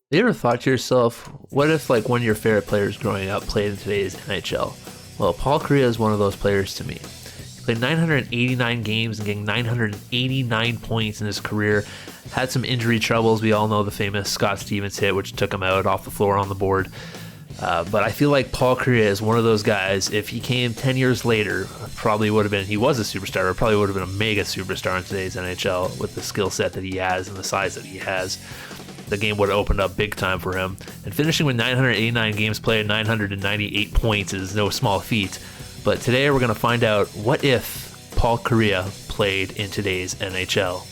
You ever thought to yourself, what if like one of your favorite players growing up played in today's NHL? Well, Paul Kariya is one of those players to me. He played 989 games and getting 989 points in his career. Had some injury troubles. We all know the famous Scott Stevens hit, which took him out off the floor on the board. But I feel like Paul Kariya is one of those guys, if he came 10 years later, probably would have been, he was a superstar, probably would have been a mega superstar in today's NHL with the skill set that he has and the size that he has. The game would have opened up big time for him. And finishing with 989 games played, 998 points is no small feat. But today we're going to find out, what if Paul Kariya played in today's NHL?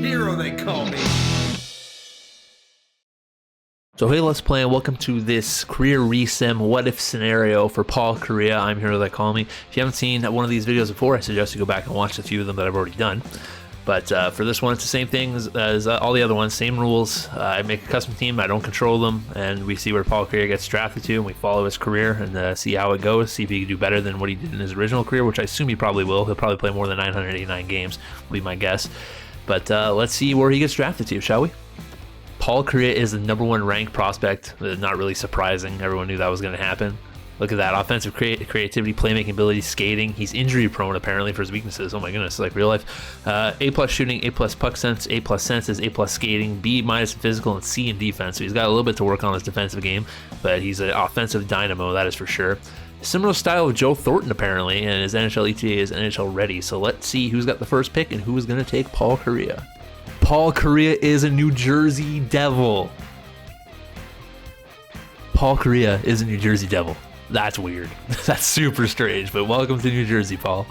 Hero they call me. So hey, let's play and welcome to this career resim what if scenario for Paul Kariya. I'm Herotheycallme. If you haven't seen one of these videos before, I suggest you go back and watch a few of them that I've already done. But for this one, it's the same thing as all the other ones, same rules. I make a custom team, I don't control them, and we see where Paul Kariya gets drafted to, and we follow his career and see how it goes, see if he can do better than what he did in his original career, which I assume he probably will. He'll probably play more than 989 games, would be my guess. But let's see where he gets drafted to, shall we? Paul Kariya is the #1 ranked prospect. Not really surprising. Everyone knew that was going to happen. Look at that. Offensive creativity, playmaking ability, skating. He's injury prone apparently for his weaknesses. Oh my goodness, like real life. A+ shooting, A+ puck sense, A+ senses, A+ skating, B- in physical, and C in defense. So he's got a little bit to work on his defensive game, but he's an offensive dynamo, that is for sure. Similar style of Joe Thornton apparently, and his NHL ETA is NHL ready. So let's see who's got the first pick and who is going to take Paul Kariya. Paul Kariya is a New Jersey Devil. Paul Kariya is a New Jersey Devil. That's weird. That's super strange, but welcome to New Jersey, Paul.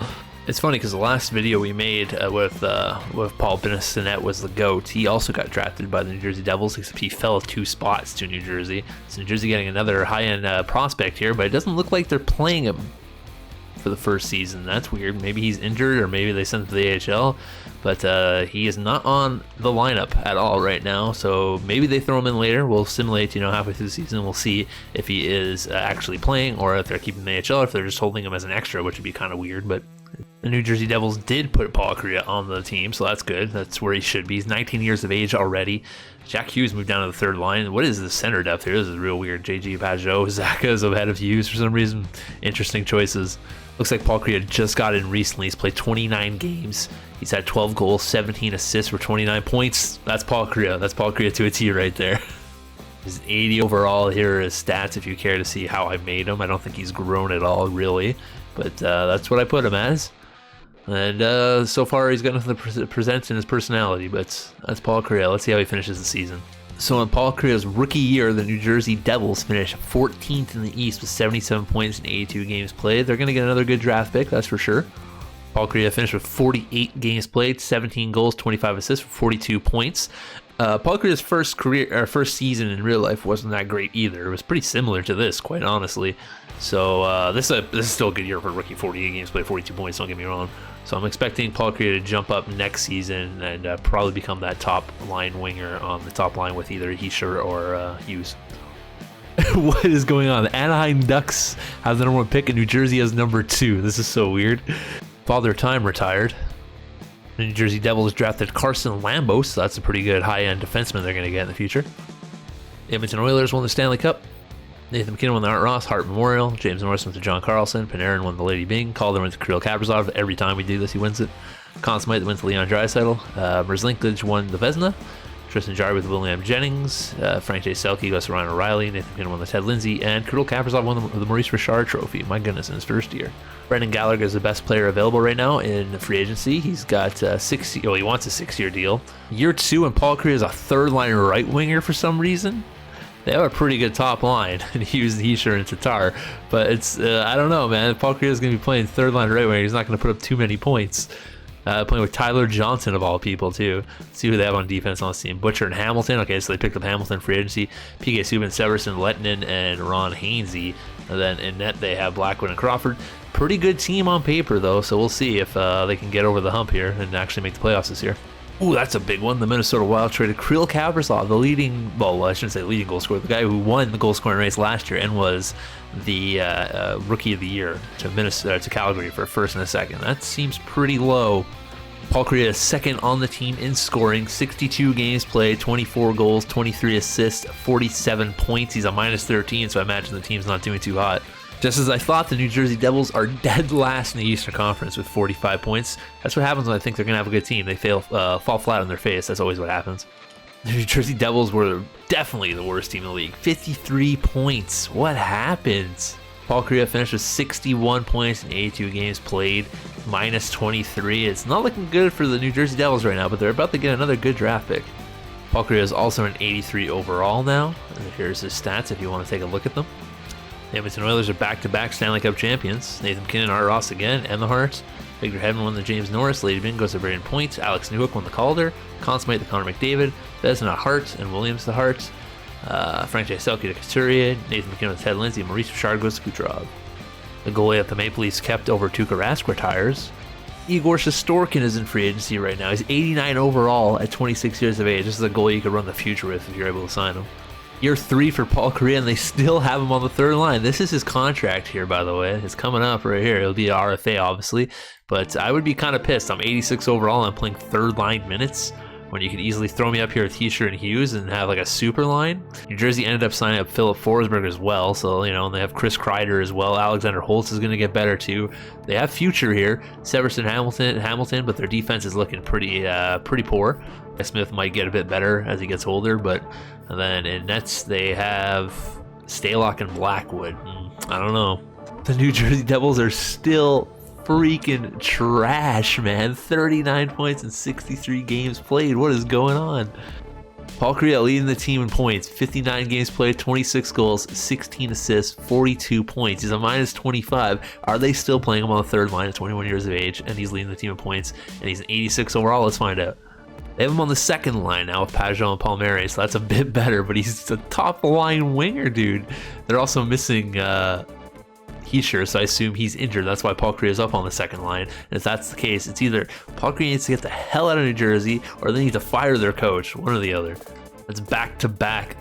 It's funny because the last video we made with Paul Binnesinet was the GOAT. He also got drafted by the New Jersey Devils, except he fell 2 spots to New Jersey. So New Jersey getting another high-end prospect here, but it doesn't look like they're playing him for the first season. That's weird. Maybe he's injured, or maybe they sent him to the AHL, but he is not on the lineup at all right now, so maybe they throw him in later. We'll simulate, halfway through the season. We'll see if he is actually playing, or if they're keeping the AHL, or if they're just holding him as an extra, which would be kind of weird. But the New Jersey Devils did put Paul Kariya on the team, so that's good. That's where he should be. He's 19 years of age already. Jack Hughes moved down to the third line. What is the center depth here? This is real weird. JG Pajot, Zaka is ahead of Hughes for some reason. Interesting choices. Looks like Paul Kariya just got in recently. He's played 29 games. He's had 12 goals, 17 assists for 29 points. That's Paul Kariya. That's Paul Kariya to a T right there. He's 80 overall. Here are his stats if you care to see how I made him. I don't think he's grown at all, really. But that's what I put him as. And so far, he's got nothing to present in his personality. But that's Paul Kariya. Let's see how he finishes the season. So in Paul Kariya's rookie year, the New Jersey Devils finished 14th in the East with 77 points in 82 games played. They're going to get another good draft pick, that's for sure. Paul Kariya finished with 48 games played, 17 goals, 25 assists for 42 points. Paul Kariya's first season in real life wasn't that great either. It was pretty similar to this, quite honestly. So this is still a good year for a rookie. 48 games played, 42 points, don't get me wrong. So I'm expecting Paul Kariya to jump up next season and probably become that top line winger on the top line with either Heischer or Hughes. What is going on? The Anaheim Ducks have the #1 pick and New Jersey has #2. This is so weird. Father Time retired. The New Jersey Devils drafted Carson Lambos, so that's a pretty good high-end defenseman they're going to get in the future. The Edmonton Oilers won the Stanley Cup. Nathan McKinnon won the Art Ross Hart Memorial. James Norris went to John Carlson. Panarin won the Lady Byng. Calder went to Kirill Kaprizov. Every time we do this, he wins it. Conn Smythe went to Leon Draisaitl. Merzlikins won the Vezina. Tristan Jarry with William Jennings. Frank J. Selke goes to Ryan O'Reilly. Nathan McKinnon won the Ted Lindsay. And Kirill Kaprizov won the Maurice Richard Trophy. My goodness, in his first year. Brendan Gallagher is the best player available right now in free agency. He's got he wants a 6-year deal. Year 2, and Paul Kariya is a third-line right winger for some reason. They have a pretty good top line, and Hughes, Heischer, and Tatar. But it's, I don't know, man. If Paul Kariya is going to be playing third-line right winger, he's not going to put up too many points. Playing with Tyler Johnson, of all people, too. Let's see who they have on defense on this team. Butcher and Hamilton. Okay, so they picked up Hamilton free agency. PK Subban, Severson, Lettinen, and Ron Hainsey. And then in net, they have Blackwood and Crawford. Pretty good team on paper, though, so we'll see if they can get over the hump here and actually make the playoffs this year. Ooh, that's a big one. The Minnesota Wild traded Kirill Kaprizov, the leading, well, I shouldn't say leading goal scorer, the guy who won the goal scoring race last year and was the Rookie of the Year to Calgary for a first and a second. That seems pretty low Paul Kariya is second on the team in scoring, 62 games played, 24 goals, 23 assists, 47 points. He's a minus 13, so I imagine the team's not doing too hot. Just as I thought, the New Jersey Devils are dead last in the Eastern Conference with 45 points. That's what happens when I think they're going to have a good team. They fall flat on their face. That's always what happens. The New Jersey Devils were definitely the worst team in the league. 53 points. What happened? Paul Kariya finished with 61 points in 82 games played, minus 23. It's not looking good for the New Jersey Devils right now, but they're about to get another good draft pick. Paul Kariya is also an 83 overall now. And here's his stats if you want to take a lolook at them. The Edmonton Oilers are back-to-back Stanley Cup champions. Nathan MacKinnon, Art Ross again, and the Hearts. Victor Hedman won the James Norris. Lady Byng goes to Braden Point. Alex Newhook won the Calder. Consummate the Connor McDavid. Vezina Hart and Williams the Hart. Frank Jaselki to Couturier. Nathan MacKinnon to Ted Lindsay. Maurice Richard goes to Kucherov. The goalie that the Maple Leafs kept over Tuukka Rask retires. Igor Shesterkin is in free agency right now. He's 89 overall at 26 years of age. This is a goalie you could run the future with if you're able to sign him. Year 3 for Paul Kariya, and they still have him on the third line. This is his contract here, by the way. It's coming up right here. It'll be an RFA, obviously, but I would be kind of pissed. I'm 86 overall, and I'm playing third line minutes when you could easily throw me up here with Hischier and Hughes and have like a super line. New Jersey ended up signing up Philip Forsberg as well, so and they have Chris Kreider as well. Alexander Holtz is going to get better too. They have future here. Severson Hamilton, but their defense is looking pretty poor. Smith might get a bit better as he gets older, and then in nets they have Stalock and Blackwood. I don't know. The New Jersey Devils are still freaking trash, man. 39 points in 63 games played. What is going on? Paul Kariya leading the team in points. 59 games played, 26 goals, 16 assists, 42 points. He's a minus 25. Are they still playing him on the third line at 21 years of age? And he's leading the team in points, and he's an 86 overall. Let's find out. They have him on the second line now with Pageau and Palmieri, so that's a bit better, but he's a top-line winger, dude. They're also missing Hischier, so I assume he's injured. That's why Paul Kariya is up on the second line. And if that's the case, it's either Paul Kariya needs to get the hell out of New Jersey, or they need to fire their coach, one or the other. That's back-to-back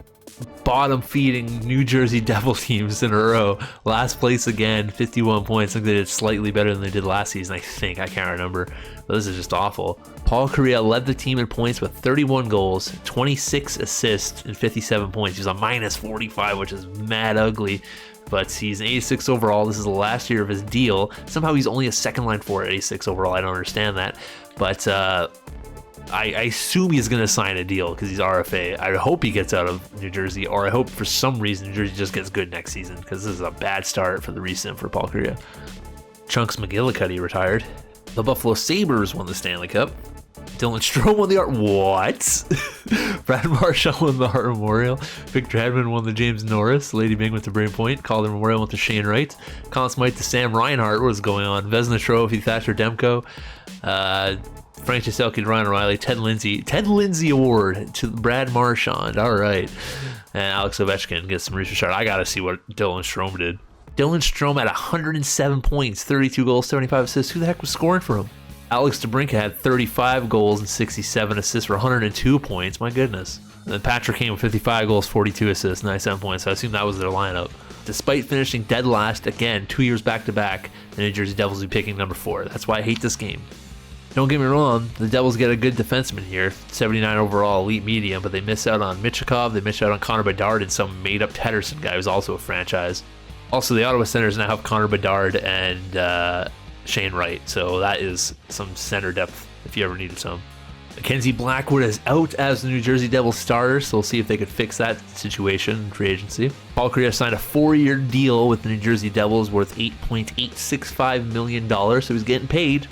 bottom-feeding New Jersey Devil teams in a row. Last place again, 51 points. I think they did slightly better than they did last season, I can't remember. But this is just awful. Paul Kariya led the team in points with 31 goals, 26 assists, and 57 points. He's a minus 45, which is mad ugly. But he's an 86 overall. This is the last year of his deal. Somehow he's only a second line forward at 86 overall. I don't understand that. But I assume he's going to sign a deal because he's RFA. I hope he gets out of New Jersey, or I hope for some reason New Jersey just gets good next season, because this is a bad start for the recent for Paul Kariya. Chunks McGillicuddy retired. The Buffalo Sabres won the Stanley Cup. Dylan Strome won the Art. What? Brad Marchand won the Hart Memorial. Victor Hedman won the James Norris. Lady Byng went to Braden Point. Calder Memorial went to Shane Wright. Conn Smythe to Sam Reinhart. What is going on? Vezina Trophy, Thatcher Demko. Frank Jaselki to Ryan O'Reilly. Ted Lindsay Award to Brad Marchand. All right. And Alex Ovechkin gets some research. I got to see what Dylan Strome did. Dylan Strome had 107 points, 32 goals, 75 assists. Who the heck was scoring for him? Alex DeBrincat had 35 goals and 67 assists for 102 points. My goodness. And then Patrick Kane with 55 goals, 42 assists, 97 points. So I assume that was their lineup. Despite finishing dead last, again, 2 years back-to-back, the New Jersey Devils will be picking number 4. That's why I hate this game. Don't get me wrong, the Devils get a good defenseman here, 79 overall, elite medium, but they miss out on Michikov, they miss out on Connor Bedard, and some made-up Tedderson guy who's also a franchise. Also, the Ottawa Senators now have Connor Bedard and Shane Wright, so that is some center depth if you ever needed some. Mackenzie Blackwood is out as the New Jersey Devils starter, so we'll see if they could fix that situation in free agency. Paul Kariya signed a 4-year deal with the New Jersey Devils worth $8.865 million, so he's getting paid,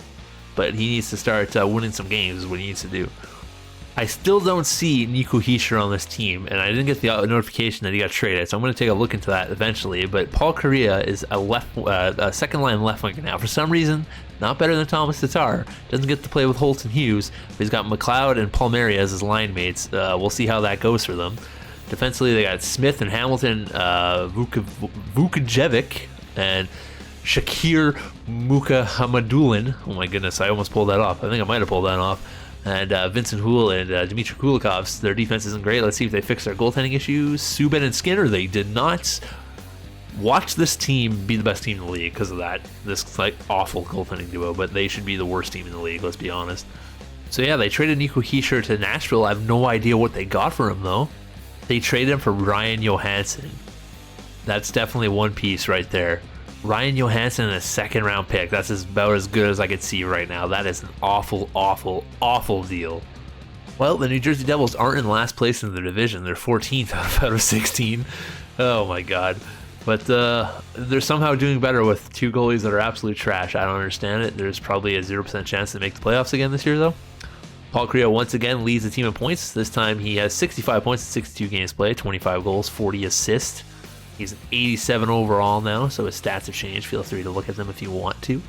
but he needs to start winning some games is what he needs to do. I still don't see Nico Hischier on this team, and I didn't get the notification that he got traded, so I'm going to take a look into that eventually. But Paul Kariya is a second-line left winger now. For some reason, not better than Thomas Tatar. Doesn't get to play with Holt and Hughes, but he's got McLeod and Palmieri as his line mates. We'll see how that goes for them. Defensively, they got Smith and Hamilton, Vukajevic, and Shakir Mukhamadullin. Oh my goodness, I almost pulled that off. I think I might have pulled that off. And Vincent Houle and Dmitry Kulikovs. Their defense isn't great. Let's see if they fix their goaltending issues. Subban and Skinner, they did not. Watch this team be the best team in the league because of that. This like awful goaltending duo, but they should be the worst team in the league, let's be honest. So yeah, they traded Nico Hischier to Nashville. I have no idea what they got for him though. They traded him for Ryan Johansson. That's definitely one piece right there. Ryan Johansson and a second round pick. That's about as good as I could see right now. That is an awful, awful, awful deal. Well, the New Jersey Devils aren't in last place in the division. They're 14th out of 16. Oh my god. But they're somehow doing better with two goalies that are absolute trash. I don't understand it. There's probably a 0% chance to make the playoffs again this year, though. Paul Kariya once again leads the team in points. This time he has 65 points in 62 games played, 25 goals, 40 assists. He's an 87 overall now, so his stats have changed. Feel free to look at them if you want to.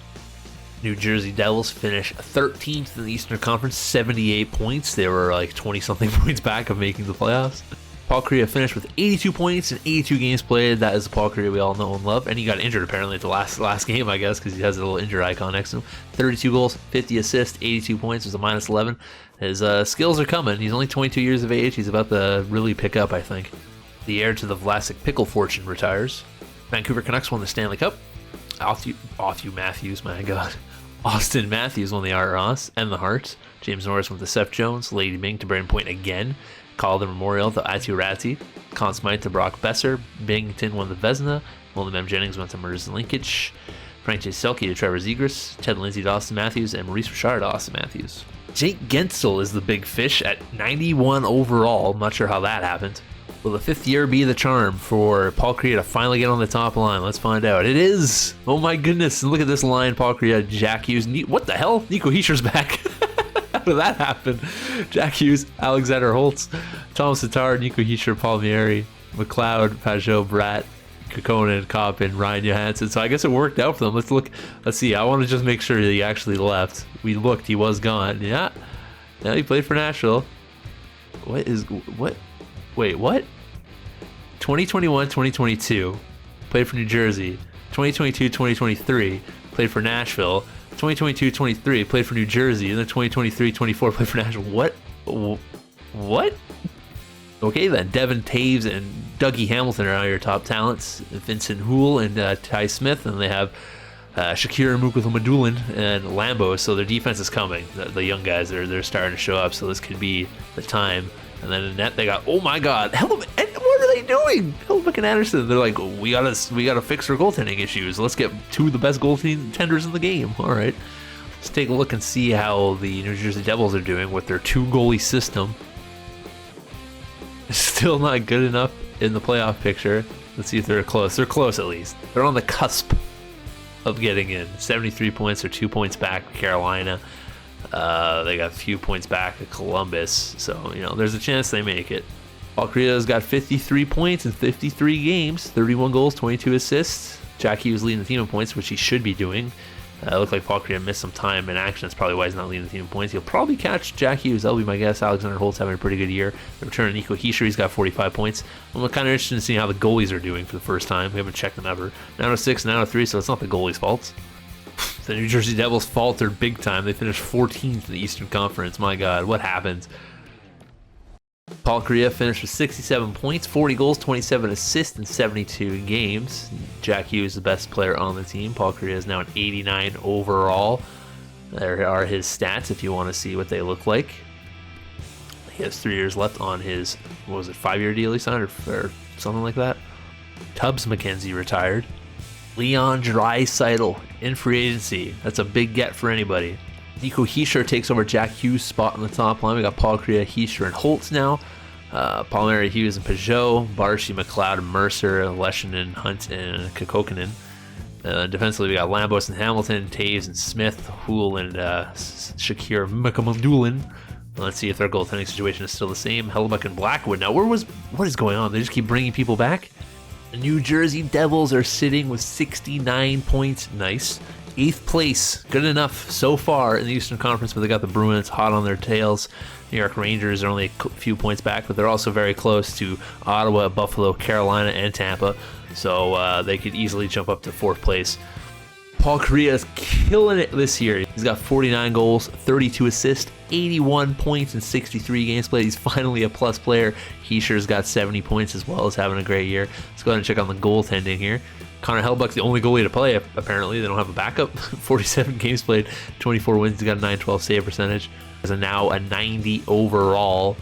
New Jersey Devils finish 13th in the Eastern Conference, 78 points. They were like 20-something points back of making the playoffs. Paul Kariya finished with 82 points in 82 games played. That is the Paul Kariya we all know and love. And he got injured apparently at the last game, I guess, because he has a little injured icon next to him. 32 goals, 50 assists, 82 points. There's a minus 11. His skills are coming. He's only 22 years of age. He's about to really pick up, I think. The heir to the Vlasic Pickle fortune retires. Vancouver Canucks won the Stanley Cup. Austin Matthews won the Art Ross and the Hart. James Norris went to Seth Jones. Lady Ming to Brayden Point again. Calder Memorial to Atu Ratti. Conn Smythe to Brock Besser. Binghamton won the Vezina. William M. Jennings went to Merz Linkage. Frank J. Selke to Trevor Zegras. Ted Lindsay to Austin Matthews. And Maurice Richard to Austin Matthews. Jake Gensel is the big fish at 91 overall. I'm not sure how that happened. Will the fifth year be the charm for Paul Kariya to finally get on the top line? Let's find out. It is! Oh my goodness. And look at this line. Paul Kariya, Jack Hughes. What the hell? Nico Hischier's back. How did that happen? Jack Hughes, Alexander Holtz, Thomas Tatar, Nico Hischier, Palmieri, McLeod, Pajot, Bratt, Kokkonen, Kopp, and Ryan Johansson. So I guess it worked out for them. Let's look. Let's see. I want to just make sure that he actually left. We looked. He was gone. Yeah. Now he played for Nashville. What? Wait, what? 2021, 2022, played for New Jersey. 2022, 2023, played for Nashville. 2022-23 played for New Jersey, and then 2023-24 played for Nashville. What? Okay then, Devin Taves and Dougie Hamilton are now your top talents. Vincent Houle and Ty Smith, and they have Shakir Mukuthamadulan and Lambo. So their defense is coming. The young guys, they're starting to show up. So this could be the time. And then in net they got, oh my God, what are they doing? Hellebuck and Anderson. They're like, we gotta fix our goaltending issues. Let's get two of the best goaltenders in the game. All right, let's take a look and see how the New Jersey Devils are doing with their two goalie system. Still not good enough in the playoff picture. Let's see if they're close. They're close at least. They're on the cusp of getting in. 73 points or 2 points back from Carolina. They got a few points back at Columbus, so there's a chance they make it. Paul Kariya's got 53 points in 53 games, 31 goals, 22 assists. Jack Hughes leading the team in points, which he should be doing. It looked like Paul Kariya missed some time in action. That's probably why he's not leading the team in points. He'll probably catch Jack Hughes. That'll be my guess. Alexander Holtz having a pretty good year. The return of Nico Hischier, he's got 45 points. I'm kind of interested in seeing how the goalies are doing for the first time. We haven't checked them ever. 9-6 and 9-3, so it's not the goalies' faults. The New Jersey Devils faltered big time. They finished 14th in the Eastern Conference. My God, what happened? Paul Kariya finished with 67 points, 40 goals, 27 assists in 72 games. Jack Hughes, the best player on the team. Paul Kariya is now an 89 overall. There are his stats if you want to see what they look like. He has 3 years left on his, 5-year deal he signed or something like that. Tubbs McKenzie retired. Leon Draisaitl in free agency. That's a big get for anybody. Nico Hischier takes over Jack Hughes' spot on the top line. We got Paul Kariya, Hischier, and Holtz now. Palmieri, Hughes, and Pajot. Barshy, McLeod, Mercer, Leshinen, Hunt, and Kokkonen. Defensively, we got Lambos and Hamilton, Taves and Smith, Houle, and Shakir Mukuthamadulan. Let's see if their goaltending situation is still the same. Hellebuck and Blackwood. Now, what is going on? They just keep bringing people back? The New Jersey Devils are sitting with 69 points. Nice. 8th place. Good enough so far in the Eastern Conference, but they got the Bruins hot on their tails. New York Rangers are only a few points back, but they're also very close to Ottawa, Buffalo, Carolina, and Tampa. So they could easily jump up to 4th place. Paul Kariya is killing it this year. He's got 49 goals, 32 assists, 81 points in 63 games played. He's finally a plus player. Heischer's got 70 points as well as having a great year. Let's go ahead and check on the goaltending here. Connor Hellebuyck's the only goalie to play, apparently. They don't have a backup. 47 games played, 24 wins. He's got a .912 save percentage. He's now a 90 overall.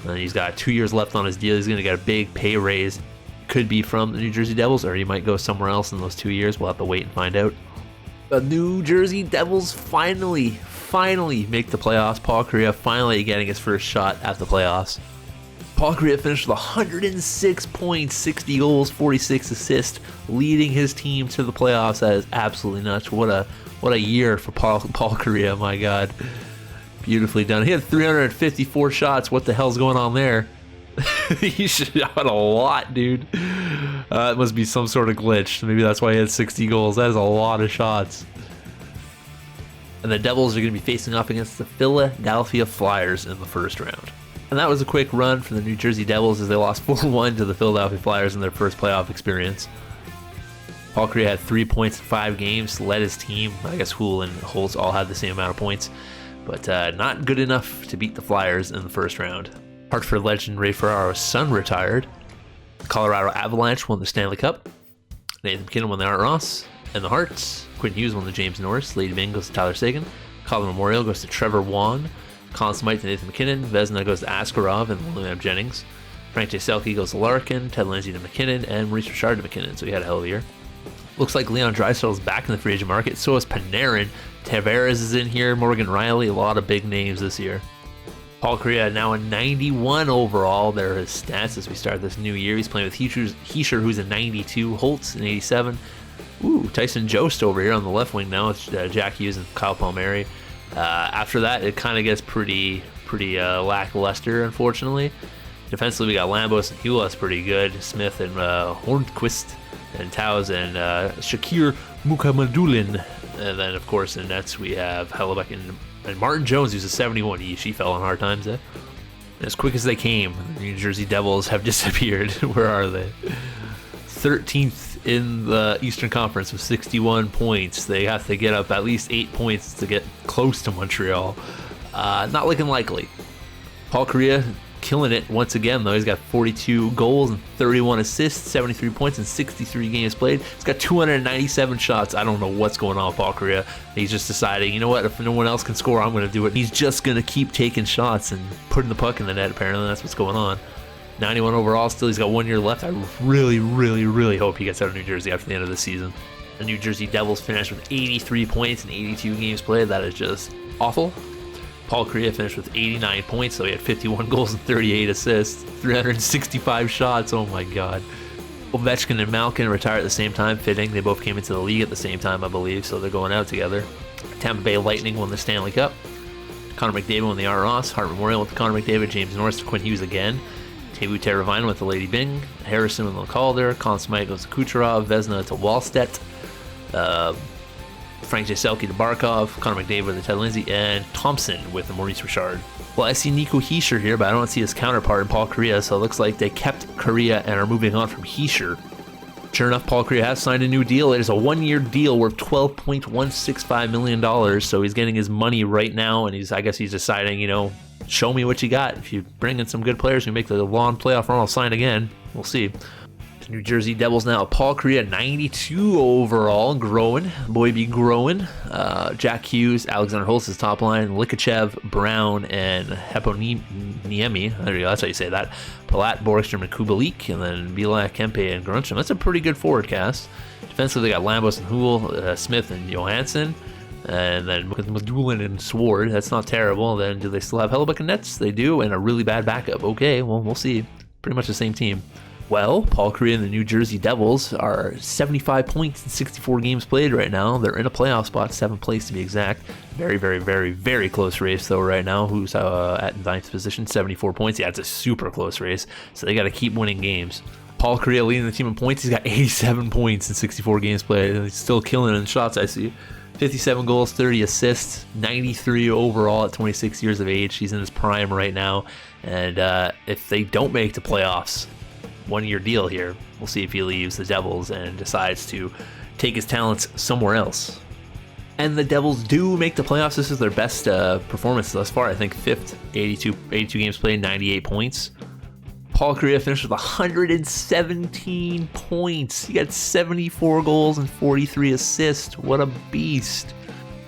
And he's got 2 years left on his deal. He's going to get a big pay raise. Could be from the New Jersey Devils, or he might go somewhere else in those 2 years. We'll have to wait and find out. The New Jersey Devils finally make the playoffs. Paul Kariya finally getting his first shot at the playoffs. Paul Kariya finished with 106 points, 60 goals, 46 assists, leading his team to the playoffs. That is absolutely nuts. What a year for Paul Kariya, my God. Beautifully done. He had 354 shots. What the hell's going on there? He shot a lot, dude. It must be some sort of glitch. Maybe that's why he had 60 goals. That is a lot of shots. And the Devils are going to be facing off against the Philadelphia Flyers in the first round. And that was a quick run for the New Jersey Devils as they lost 4-1 to the Philadelphia Flyers in their first playoff experience. Paul Kariya had 3 points in 5 games, led his team. I guess Houle and Holtz all had the same amount of points, but not good enough to beat the Flyers in the first round. Hartford legend Ray Ferraro's son retired. The Colorado Avalanche won the Stanley Cup. Nathan MacKinnon won the Art Ross and the Hearts. Quinn Hughes won the James Norris. Lady Byng goes to Tyler Seguin. Calder Memorial goes to Trevor Wan. Conn Smythe to Nathan MacKinnon. Vezina goes to Askarov and William Jennings. Frank J. Selke goes to Larkin. Ted Lindsay to McKinnon. And Maurice Richard to McKinnon. So he had a hell of a year. Looks like Leon Draisaitl is back in the free agent market. So is Panarin. Tavares is in here. Morgan Rielly. A lot of big names this year. Paul Kariya now a 91 overall. There are his stats as we start this new year. He's playing with Hischier, who's a 92. Holtz, an 87. Ooh, Tyson Jost over here on the left wing now. It's Jack Hughes and Kyle Palmieri. After that, it kind of gets pretty lackluster, unfortunately. Defensively, we got Lambos and Hughes pretty good. Smith and Hornquist and Taus and Shakir Mukhamadullin. And then, of course, in nets, we have Hellebuyck and Martin Jones, who's a 71. She fell on hard times there. As quick as they came, the New Jersey Devils have disappeared. Where are they? 13th in the Eastern Conference with 61 points. They have to get up at least 8 points to get close to Montreal. Not looking likely. Paul Kariya killing it once again, though. He's got 42 goals and 31 assists, 73 points in 63 games played. He's got 297 shots. I don't know what's going on with Paul Kariya. He's just deciding, you know what, if no one else can score, I'm going to do it. He's just going to keep taking shots and putting the puck in the net, apparently. That's what's going on. 91 overall still. He's got 1 year left. I really hope he gets out of New Jersey after the end of the season. The New Jersey Devils finished with 83 points in 82 games played. That is just awful. Paul Kariya finished with 89 points, so he had 51 goals and 38 assists, 365 shots. Oh my God. Ovechkin and Malkin retired at the same time, fitting. They both came into the league at the same time, I believe, so they're going out together. Tampa Bay Lightning won the Stanley Cup. Connor McDavid won the Art Ross. Hart Memorial with Connor McDavid. James Norris to Quinn Hughes again. Teuvo Teravainen with the Lady Byng. Harrison with the Calder. Conn Smythe goes to Kucherov. Vezina to Wallstedt. Frank J. Selke to Barkov, Connor McDavid with the Ted Lindsay, and Thompson with the Maurice Richard. Well, I see Nico Hischier here, but I don't see his counterpart in Paul Kariya, so it looks like they kept Kariya and are moving on from Hischier. Sure enough, Paul Kariya has signed a new deal. It is a 1-year deal worth $12.165 million, so he's getting his money right now, and I guess he's deciding, show me what you got. If you bring in some good players who make the long playoff run, I'll sign again. We'll see. New Jersey Devils now. Paul Kariya, 92 overall, growing. Boy be growing. Jack Hughes, Alexander Holtz is top line. Likachev, Brown, and Heponiemi. There you go, that's how you say that. Palat, Borgstrom, and Kubalik, and then Bilak, Kempe, and Grunstrom. That's a pretty good forward cast. Defensively, they got Lambos and Houle, Smith, and Johansson. And then Madulin and Sword. That's not terrible. Then do they still have Hellebuyck and nets? They do, and a really bad backup. Okay, well, we'll see. Pretty much the same team. Well, Paul Kariya and the New Jersey Devils are 75 points in 64 games played right now. They're in a playoff spot, 7th place to be exact. Very close race, though, right now. Who's at 9th position, 74 points. Yeah, it's a super close race, so they got to keep winning games. Paul Kariya leading the team in points. He's got 87 points in 64 games played, and he's still killing it in shots, I see. 57 goals, 30 assists, 93 overall at 26 years of age. He's in his prime right now, and if they don't make the playoffs, 1-year deal here. We'll see if he leaves the Devils and decides to take his talents somewhere else. And the Devils do make the playoffs. This is their best performance thus far. I think 5th, 82 games played, 98 points. Paul Kariya finished with 117 points. He got 74 goals and 43 assists. What a beast.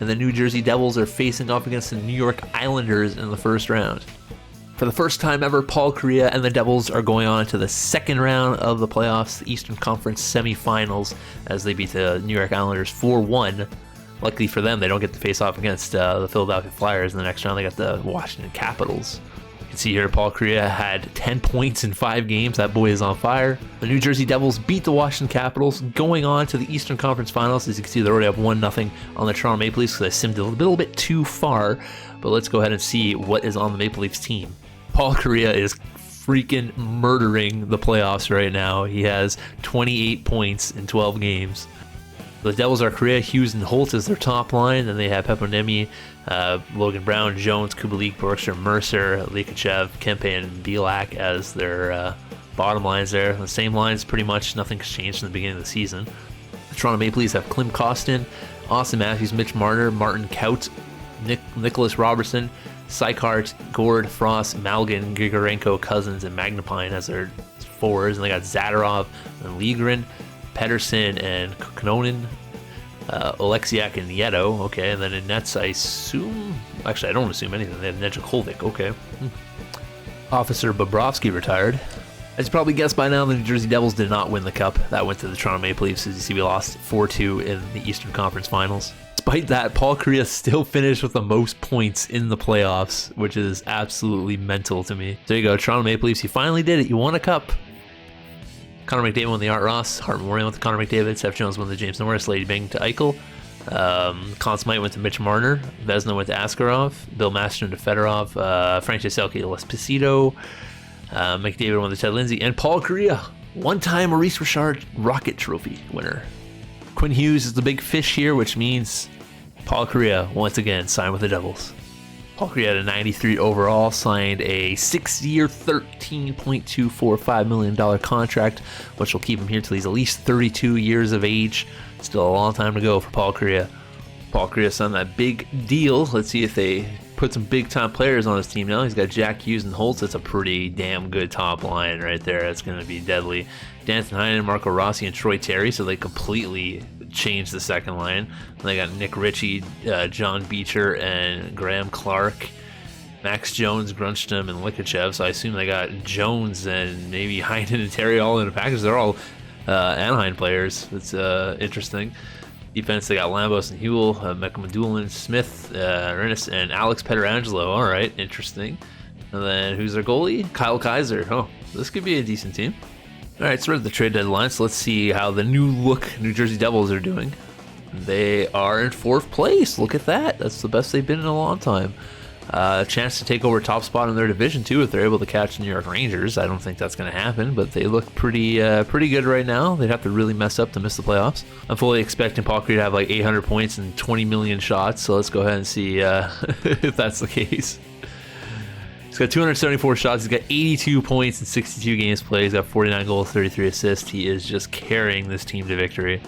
And the New Jersey Devils are facing off against the New York Islanders in the first round. For the first time ever, Paul Kariya and the Devils are going on to the second round of the playoffs, the Eastern Conference semifinals, as they beat the New York Islanders 4-1. Luckily for them, they don't get to face off against the Philadelphia Flyers in the next round. They got the Washington Capitals. You can see here Paul Kariya had 10 points in 5 games. That boy is on fire. The New Jersey Devils beat the Washington Capitals, going on to the Eastern Conference Finals. As you can see, they already have 1-0 on the Toronto Maple Leafs because they simmed a little bit too far. But let's go ahead and see what is on the Maple Leafs team. Paul Kariya is freaking murdering the playoffs right now. He has 28 points in 12 games. The Devils are Kariya, Hughes, and Holt as their top line. Then they have Pepponemi, Logan Brown, Jones, Kubalik, Borkster, Mercer, Likachev, Kempe, and Belak as their bottom lines there. The same lines, pretty much. Nothing's changed from the beginning of the season. The Toronto Maple Leafs have Klim Kostin, Austin Matthews, Mitch Marner, Martin Kaut, Nicholas Robertson, Sykart, Gord, Frost, Malgin, Grigorenko, Cousins, and Magnapine as their forwards. And they got Zadorov and Ligren, Pedersen and Knonen, Oleksiak and Nieto. Okay, and then in nets, I assume... Actually, I don't assume anything. They have Nedeljkovic. Okay. Officer Bobrovsky retired. As you probably guessed by now, the New Jersey Devils did not win the Cup. That went to the Toronto Maple Leafs. As you see, we lost 4-2 in the Eastern Conference Finals. Despite that, Paul Kariya still finished with the most points in the playoffs, which is absolutely mental to me. There you go, Toronto Maple Leafs. You finally did it. You won a Cup. Connor McDavid won the Art Ross. Hart Memorial went to Connor McDavid. Seth Jones won the James Norris. Lady Bing to Eichel. Conn Smythe went to Mitch Marner. Vezina went to Askarov. Bill Masterton to Fedorov. Frank Jaselki to Lespacito. McDavid won the Ted Lindsay. And Paul Kariya, one-time Maurice Richard Rocket Trophy winner. Quinn Hughes is the big fish here, which means Paul Kariya once again signed with the Devils. Paul Kariya had a 93 overall, signed a 6-year, $13.245 million contract, which will keep him here till he's at least 32 years of age. Still a long time to go for Paul Kariya. Paul Kariya signed that big deal. Let's see if they put some big-time players on his team now. He's got Jack Hughes and Holtz. That's a pretty damn good top line right there. That's going to be deadly. Danton Heinen, Marco Rossi, and Troy Terry, so they completely changed the second line. And they got Nick Ritchie, John Beecher, and Graham Clark, Max Jones, Grunstrom, and Likachev. So I assume they got Jones and maybe Heinen and Terry all in a package. They're all Anaheim players. That's interesting. Defense, they got Lambos and Huel, McMadulin, Smith, Ernest, and Alex Pietrangelo. All right, interesting. And then who's their goalie? Kyle Kaiser. Oh, this could be a decent team. All right, so we're at the trade deadline, so let's see how the new look New Jersey Devils are doing. They are in 4th place. Look at that. That's the best they've been in a long time. A chance to take over top spot in their division, too, if they're able to catch the New York Rangers. I don't think that's going to happen, but they look pretty good right now. They'd have to really mess up to miss the playoffs. I'm fully expecting Paul Kariya to have like 800 points and 20 million shots, so let's go ahead and see if that's the case. He's got 274 shots. He's got 82 points in 62 games played. He's got 49 goals, 33 assists. He is just carrying this team to victory.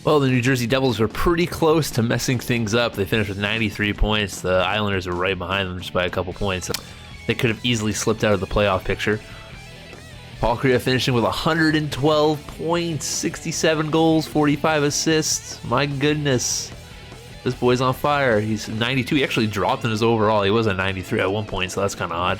Well, the New Jersey Devils are pretty close to messing things up. They finished with 93 points. The Islanders are right behind them just by a couple points. They could have easily slipped out of the playoff picture. Paul Kariya finishing with 112 points, 67 goals, 45 assists. My goodness. This boy's on fire. He's 92. He actually dropped in his overall. He was at 93 at one point, so that's kind of odd.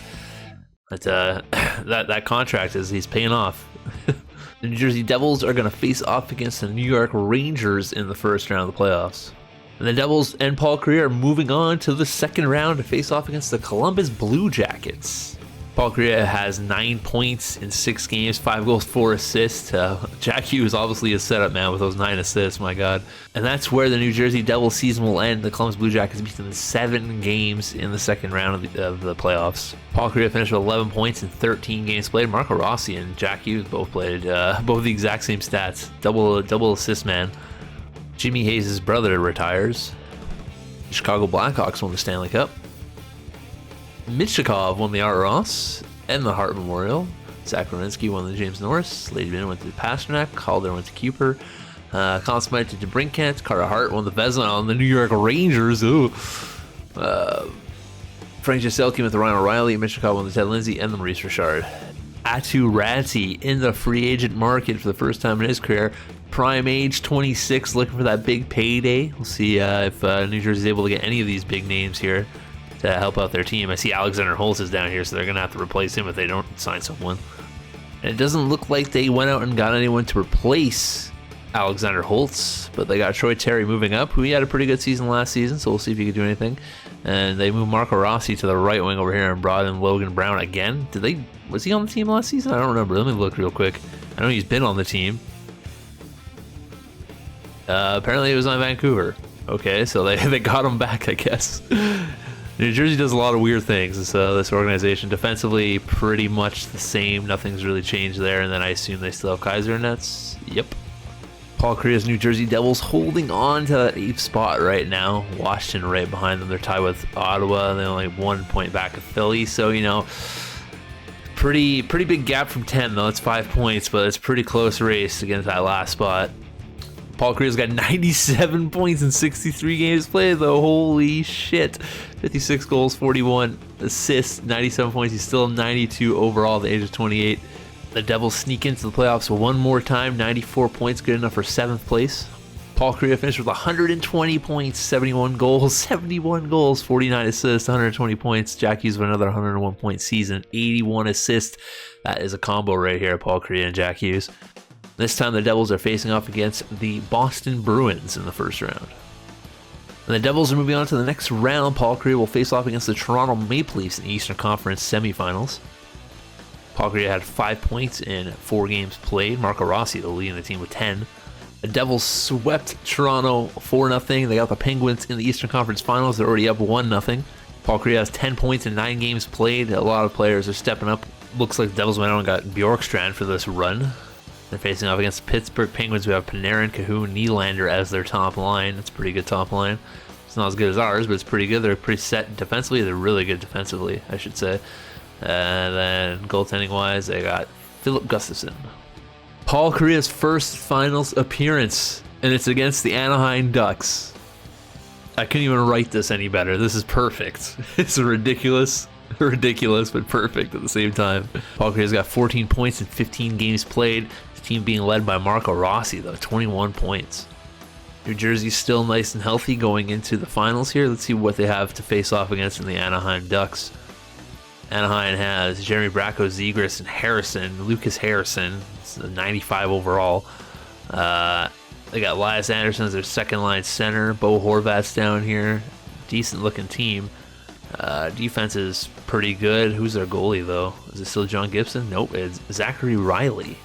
But that contract he's paying off. The New Jersey Devils are going to face off against the New York Rangers in the first round of the playoffs. And the Devils and Paul Kariya are moving on to the second round to face off against the Columbus Blue Jackets. Paul Kariya has 9 points in 6 games, 5 goals, 4 assists. Jack Hughes obviously is set up, man, with those 9 assists, my God. And that's where the New Jersey Devils season will end. The Columbus Blue Jackets beat them in 7 games in the second round of the playoffs. Paul Kariya finished with 11 points in 13 games played. Marco Rossi and Jack Hughes both played both the exact same stats. Double assist man. Jimmy Hayes' brother retires. The Chicago Blackhawks won the Stanley Cup. Michikov won the Art Ross and the Hart Memorial. Zach Werenski won the James Norris. Lady Bing went to Pasternak. Calder went to Cooper. Conn Smythe to DeBrincat. Carter Hart won the Vezina on the New York Rangers. Ooh. Frank Jaselkin with the Ryan O'Reilly. Mitch McCall won the Ted Lindsay and the Maurice Richard. Atu Radzi in the free agent market for the first time in his career. Prime age 26, looking for that big payday. We'll see if New Jersey's able to get any of these big names here to help out their team. I see Alexander Holtz is down here, so they're going to have to replace him if they don't sign someone. And it doesn't look like they went out and got anyone to replace Alexander Holtz, but they got Troy Terry moving up, who he had a pretty good season last season, so we'll see if he could do anything. And they moved Marco Rossi to the right wing over here and brought in Logan Brown again. Was he on the team last season? I don't remember. Let me look real quick. I know he's been on the team. Apparently he was on Vancouver. Okay, so they got him back, I guess. New Jersey does a lot of weird things. This organization defensively pretty much the same. Nothing's really changed there. And then I assume they still have Kaiser nets. Yep. Paul Kariya's New Jersey Devils holding on to that 8th spot right now. Washington right behind them. They're tied with Ottawa. They only have 1 point back of Philly. So, you know, pretty big gap from 10, though. It's 5 points, but it's a pretty close race against that last spot. Paul Kariya's got 97 points in 63 games played, though. Holy shit. 56 goals, 41 assists, 97 points. He's still 92 overall at the age of 28. The Devils sneak into the playoffs one more time. 94 points, good enough for 7th place. Paul Kariya finished with 120 points, 71 goals, 49 assists, 120 points. Jack Hughes with another 101 point season, 81 assists. That is a combo right here, Paul Kariya and Jack Hughes. This time the Devils are facing off against the Boston Bruins in the first round. And the Devils are moving on to the next round. Paul Kariya will face off against the Toronto Maple Leafs in the Eastern Conference semifinals. Paul Kariya had 5 points in 4 games played. Marco Rossi, the leading the team with 10. The Devils swept Toronto 4-0. They got the Penguins in the Eastern Conference Finals. They're already up 1-0. Paul Kariya has 10 points in 9 games played. A lot of players are stepping up. Looks like the Devils went out and got Bjorkstrand for this run. They're facing off against the Pittsburgh Penguins, who have Panarin, Cahoon, Nylander as their top line. That's a pretty good top line. It's not as good as ours, but it's pretty good. They're pretty set defensively. They're really good defensively, I should say. And then goaltending-wise, they got Philip Gustafson. Paul Kariya's first finals appearance, and it's against the Anaheim Ducks. I couldn't even write this any better. This is perfect. It's ridiculous, but perfect at the same time. Paul Kariya's got 14 points in 15 games played. The team being led by Marco Rossi, though, 21 points. New Jersey's still nice and healthy going into the finals here. Let's see what they have to face off against in the Anaheim Ducks. Anaheim has Jeremy Bracco, Zegras, and Harrison. Lucas Harrison, it's a 95 overall. They got Elias Anderson as their second line center. Bo Horvat's down here. Decent looking team. Defense is pretty good. Who's their goalie, though? Is it still John Gibson? Nope, it's Zachary Riley.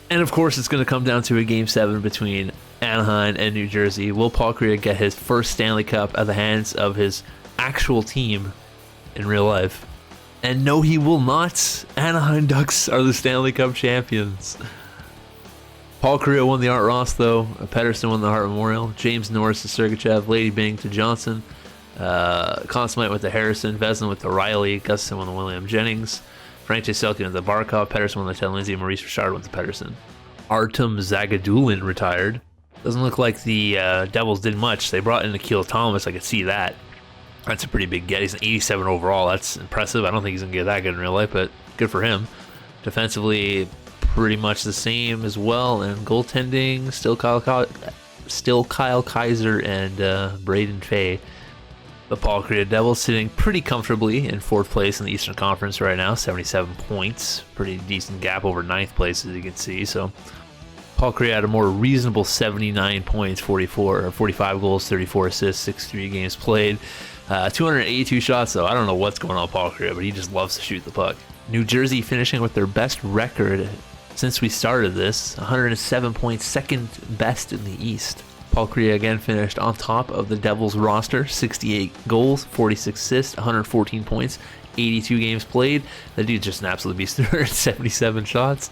And of course, it's going to come down to a Game 7 between Anaheim and New Jersey. Will Paul Kariya get his first Stanley Cup at the hands of his actual team in real life? And no, he will not. Anaheim Ducks are the Stanley Cup champions. Paul Kariya won the Art Ross, though. Pedersen won the Hart Memorial. James Norris to Sergachev. Lady Byng to Johnson. Conn Smythe with the Harrison. Vezina with the Riley. Gustafson won the William Jennings. Frank Jaselkin with the Barkov. Pedersen won the Ted Lindsay. Maurice Richard with the Pedersen. Artem Zagadulin retired. Doesn't look like the Devils did much. They brought in Akil Thomas. I could see that. That's a pretty big get. He's an 87 overall. That's impressive. I don't think he's going to get that good in real life, but good for him. Defensively, pretty much the same as well. And goaltending, still Kyle Kaiser and Braden Fay. The Paul Kariya Devils sitting pretty comfortably in 4th place in the Eastern Conference right now, 77 points. Pretty decent gap over 9th place, as you can see. So Paul Kariya had a more reasonable 79 points, 45 goals, 34 assists, 63 games played. 282 shots, though. I don't know what's going on with Paul Kariya, but he just loves to shoot the puck. New Jersey finishing with their best record since we started this, 107 points, second best in the East. Paul Kariya again finished on top of the Devils roster, 68 goals, 46 assists, 114 points, 82 games played. The dude's just an absolute beast, 277 shots.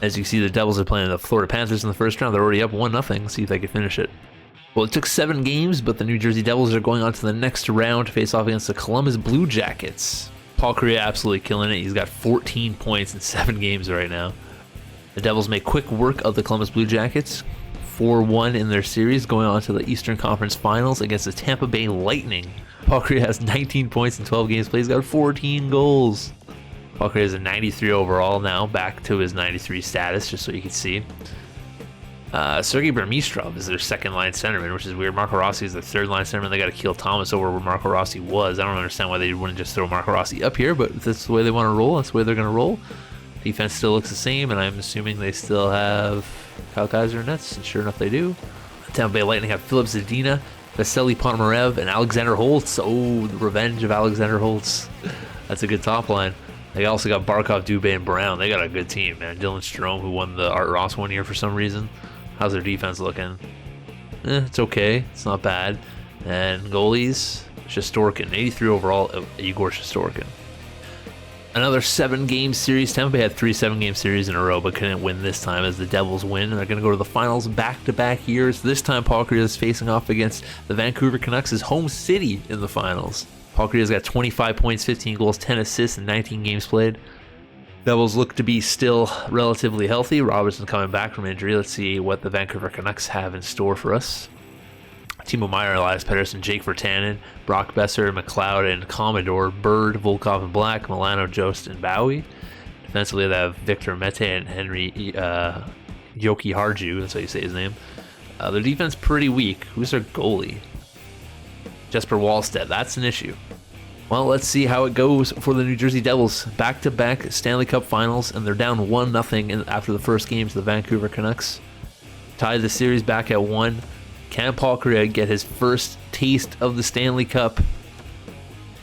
As you see, the Devils are playing the Florida Panthers in the first round. They're already up 1-0. See if they can finish it. Well, it took 7 games, but the New Jersey Devils are going on to the next round to face off against the Columbus Blue Jackets. Paul Kariya absolutely killing it. He's got 14 points in 7 games right now. The Devils make quick work of the Columbus Blue Jackets. 4-1 in their series, going on to the Eastern Conference Finals against the Tampa Bay Lightning. Paul Kariya has 19 points in 12 games played. He's got 14 goals. Paul Kariya is a 93 overall now, back to his 93 status, just so you can see. Sergei Burmistrov is their second-line centerman, which is weird. Marco Rossi is their third-line centerman. They got to Keel Thomas over where Marco Rossi was. I don't understand why they wouldn't just throw Marco Rossi up here, but if that's the way they want to roll, that's the way they're going to roll. Defense still looks the same, and I'm assuming they still have Kyle Kaiser in nets, and sure enough they do. Tampa Bay Lightning have Philip Zadina, Vasily Ponomarev, and Alexander Holtz. Oh, the revenge of Alexander Holtz. That's a good top line. They also got Barkov, Dubé, and Brown. They got a good team, man. Dylan Strome, who won the Art Ross one year for some reason. How's their defense looking? It's okay. It's not bad. And goalies, Shesterkin, 83 overall, Igor Shesterkin. Another 7-game series. Tampa Bay had 3 7-game series in a row, but couldn't win this time as the Devils win. They're going to go to the finals back-to-back years. This time, Paul Kariya is facing off against the Vancouver Canucks, his home city, in the finals. Paul Kariya's got 25 points, 15 goals, 10 assists in 19 games played. Devils look to be still relatively healthy. Robertson coming back from injury. Let's see what the Vancouver Canucks have in store for us. Timo Meier, Elias Pettersson, Jake Virtanen, Brock Besser, McLeod, and Commodore, Bird, Volkov, and Black, Milano, Jost, and Bowie. Defensively, they have Victor Mete and Henry Yoki Harju. That's how you say his name. Their defense pretty weak. Who's their goalie? Jesper Wallstedt. That's an issue. Well, let's see how it goes for the New Jersey Devils. Back-to-back Stanley Cup finals, and they're down 1-0 after the first game to the Vancouver Canucks. Tied the series back at 1. Can Paul Kariya get his first taste of the Stanley Cup?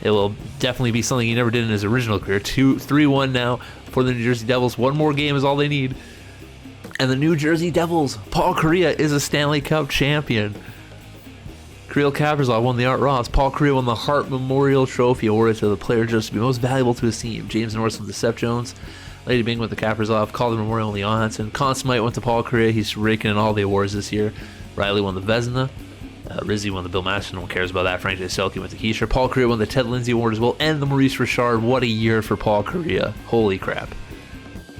It will definitely be something he never did in his original career. 3-1 now for the New Jersey Devils. One more game is all they need. And the New Jersey Devils, Paul Kariya is a Stanley Cup champion. Kirill Kaprizov won the Art Ross. Paul Kariya won the Hart Memorial Trophy, awarded to the player just to be most valuable to his team. James Norris with the Seth Jones. Lady Bing with the Kaprizov. Calder Memorial and the Johansson. Conn Smythe went to Paul Kariya. He's raking in all the awards this year. Riley won the Vezina. Rizzi won the Bill Masterton. No one cares about that. Frank Selke went to Keisher. Paul Kariya won the Ted Lindsay Award as well, and the Maurice Richard. What a year for Paul Kariya. Holy crap.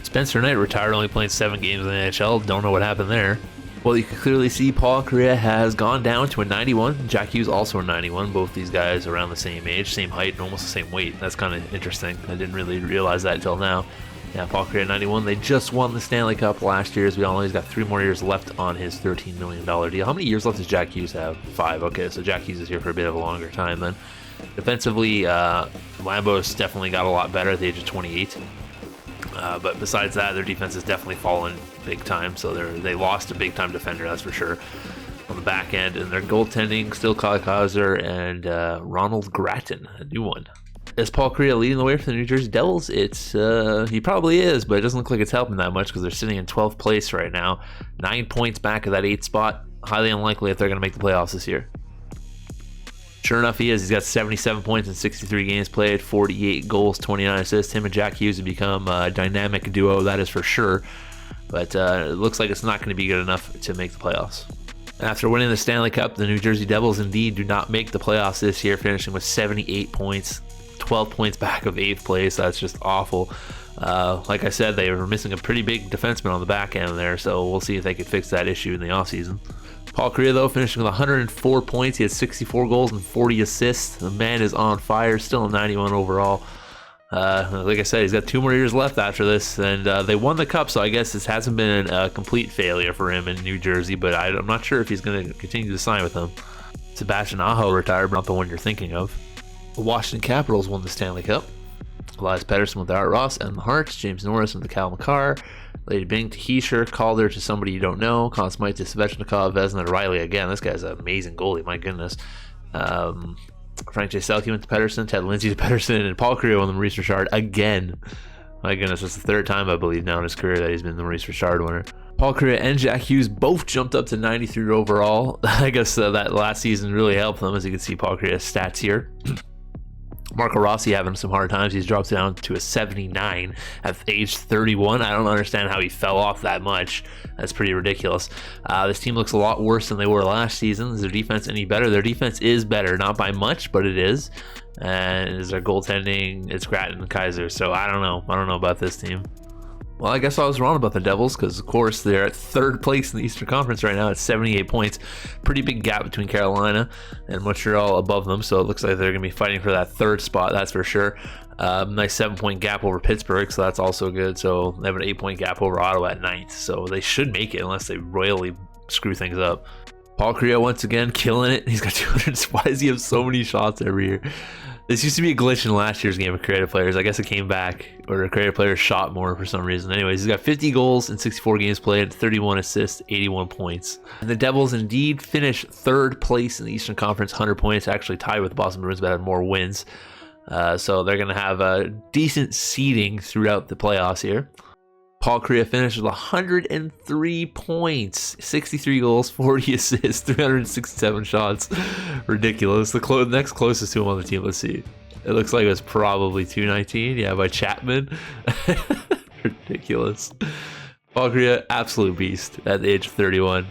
Spencer Knight retired, only playing 7 games in the NHL. Don't know what happened there. Well, you can clearly see Paul Kariya has gone down to a 91. Jack Hughes also a 91. Both these guys around the same age, same height, and almost the same weight. That's kind of interesting. I didn't really realize that until now. Yeah, Paul Kariya 91. They just won the Stanley Cup last year. As we all know, he's got 3 more years left on his $13 million deal. How many years left does Jack Hughes have? 5. Okay, so Jack Hughes is here for a bit of a longer time then. Defensively, Lambeau's definitely got a lot better at the age of 28. But besides that, their defense has definitely fallen big time. So they lost a big time defender, that's for sure, on the back end. And their goaltending, still Kyle Kaiser and Ronald Gratton, a new one. Is Paul Kariya leading the way for the New Jersey Devils? He probably is, but it doesn't look like it's helping that much because they're sitting in 12th place right now. 9 points back of that 8th spot. Highly unlikely if they're going to make the playoffs this year. Sure enough, he is. He's got 77 points in 63 games played, 48 goals, 29 assists. Him and Jack Hughes have become a dynamic duo, that is for sure. But it looks like it's not going to be good enough to make the playoffs. After winning the Stanley Cup, the New Jersey Devils indeed do not make the playoffs this year, finishing with 78 points, 12 points back of 8th place. That's just awful. Like I said, they were missing a pretty big defenseman on the back end there, so we'll see if they can fix that issue in the offseason. Paul Kariya, though, finishing with 104 points. He had 64 goals and 40 assists. The man is on fire, still a 91 overall. Like I said, he's got 2 more years left after this, and they won the Cup, so I guess this hasn't been a complete failure for him in New Jersey, but I'm not sure if he's going to continue to sign with them. Sebastian Aho retired, but not the one you're thinking of. The Washington Capitals won the Stanley Cup. Elias Pettersson with the Art Ross and the Hearts. James Norris with the Cal McCarr. Lady Bing to Heischer. Calder to somebody you don't know. Conn Smythe to Svechnikov. Vezina to Riley again. This guy's an amazing goalie, my goodness. Frank J. Selke went to Pettersson. Ted Lindsay to Pettersson. And Paul Kariya won the Maurice Richard again. My goodness, it's the 3rd time, I believe, now in his career that he's been the Maurice Richard winner. Paul Kariya and Jack Hughes both jumped up to 93 overall. I guess that last season really helped them, as you can see Paul Kariya's stats here. Marco Rossi having some hard times. He's dropped down to a 79 at age 31. I don't understand how he fell off that much. That's pretty ridiculous. This team looks a lot worse than they were last season. Is their defense any better? Their defense is better, not by much, but it is. And is their goaltending? It's Gratton and Kaiser. So I don't know. I don't know about this team. Well, I guess I was wrong about the Devils because, of course, they're at third place in the Eastern Conference right now at 78 points. Pretty big gap between Carolina and Montreal above them, so it looks like they're going to be fighting for that third spot, that's for sure. Nice 7-point gap over Pittsburgh, so that's also good. So they have an 8-point gap over Ottawa at 9th, so they should make it unless they royally screw things up. Paul Kariya once again killing it. He's got 200. Why does he have so many shots every year? This used to be a glitch in last year's game of creative players. I guess it came back, or the creative players shot more for some reason. Anyways, he's got 50 goals in 64 games played, 31 assists, 81 points. And the Devils indeed finished third place in the Eastern Conference, 100 points, actually tied with the Boston Bruins, but had more wins. So they're going to have a decent seeding throughout the playoffs here. Paul Kariya finished with 103 points, 63 goals, 40 assists, 367 shots. Ridiculous. The next closest to him on the team, let's see. It looks like it was probably 219. Yeah, by Chapman. Ridiculous. Paul Kariya, absolute beast at the age of 31.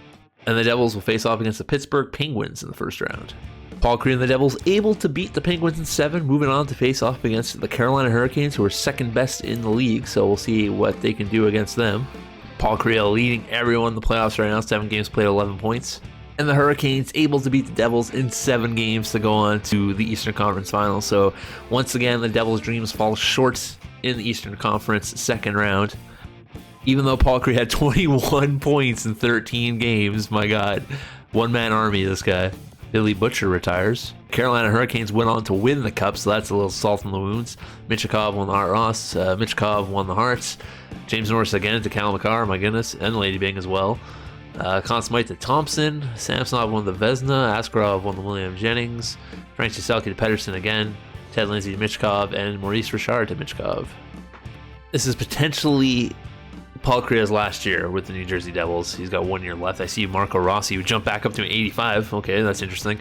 And the Devils will face off against the Pittsburgh Penguins in the first round. Paul Kariya and the Devils able to beat the Penguins in 7, moving on to face off against the Carolina Hurricanes, who are second best in the league, so we'll see what they can do against them. Paul Kariya leading everyone in the playoffs right now, 7 games played, 11 points. And the Hurricanes able to beat the Devils in 7 games to go on to the Eastern Conference Finals. So once again, the Devils' dreams fall short in the Eastern Conference second round. Even though Paul Kariya had 21 points in 13 games, my God, one-man army, this guy. Billy Butcher retires. Carolina Hurricanes went on to win the Cup, so that's a little salt in the wounds. Michikov won the Art Ross. Michikov won the Hearts. James Norris again to Cal McCarr, my goodness, and Lady Bing as well. Conn Smythe to Thompson. Samsonov won the Vezina. Askarov won the William Jennings. Frank Jaselki to Pedersen again. Ted Lindsay to Michikov, and Maurice Richard to Michikov. This is potentially Paul Kariya's last year with the New Jersey Devils. He's got 1 year left. I see Marco Rossi, who jumped back up to an 85. Okay, that's interesting.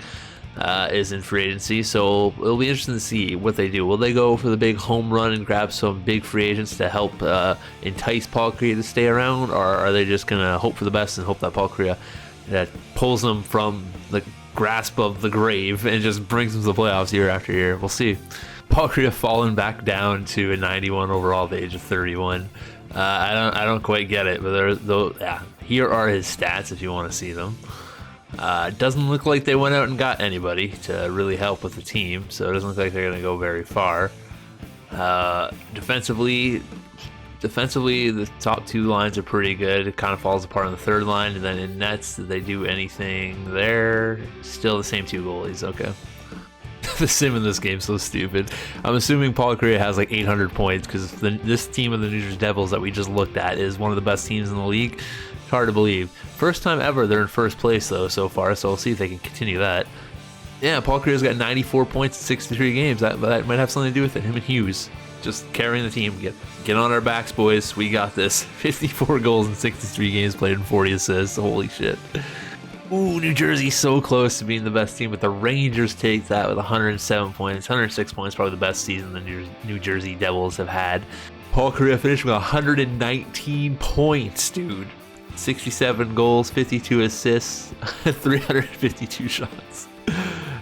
Is in free agency, so it'll be interesting to see what they do. Will they go for the big home run and grab some big free agents to help entice Paul Kariya to stay around, or are they just gonna hope for the best and hope that Paul Kariya pulls them from the grasp of the grave and just brings them to the playoffs year after year? We'll see. Paul Kariya falling back down to a 91 overall at the age of 31. I don't quite get it, but here are his stats if you want to see them. Doesn't look like they went out and got anybody to really help with the team, so it doesn't look like they're going to go very far. Defensively, the top 2 lines are pretty good. It kind of falls apart on the third line, and then in nets, did they do anything there? Still the same 2 goalies. Okay. The sim in this game is so stupid. I'm assuming Paul Kariya has like 800 points because this team of the New Jersey Devils that we just looked at is one of the best teams in the league. It's hard to believe. First time ever they're in first place though so far, so we'll see if they can continue that. Yeah, Paul Kariya's got 94 points in 63 games. That might have something to do with it. Him and Hughes just carrying the team. Get on our backs, boys. We got this. 54 goals in 63 games played and 40 assists. Holy shit. Ooh, New Jersey so close to being the best team, but the Rangers take that with 107 points. 106 points, probably the best season the New Jersey Devils have had. Paul Kariya finished with 119 points, dude. 67 goals, 52 assists, 352 shots.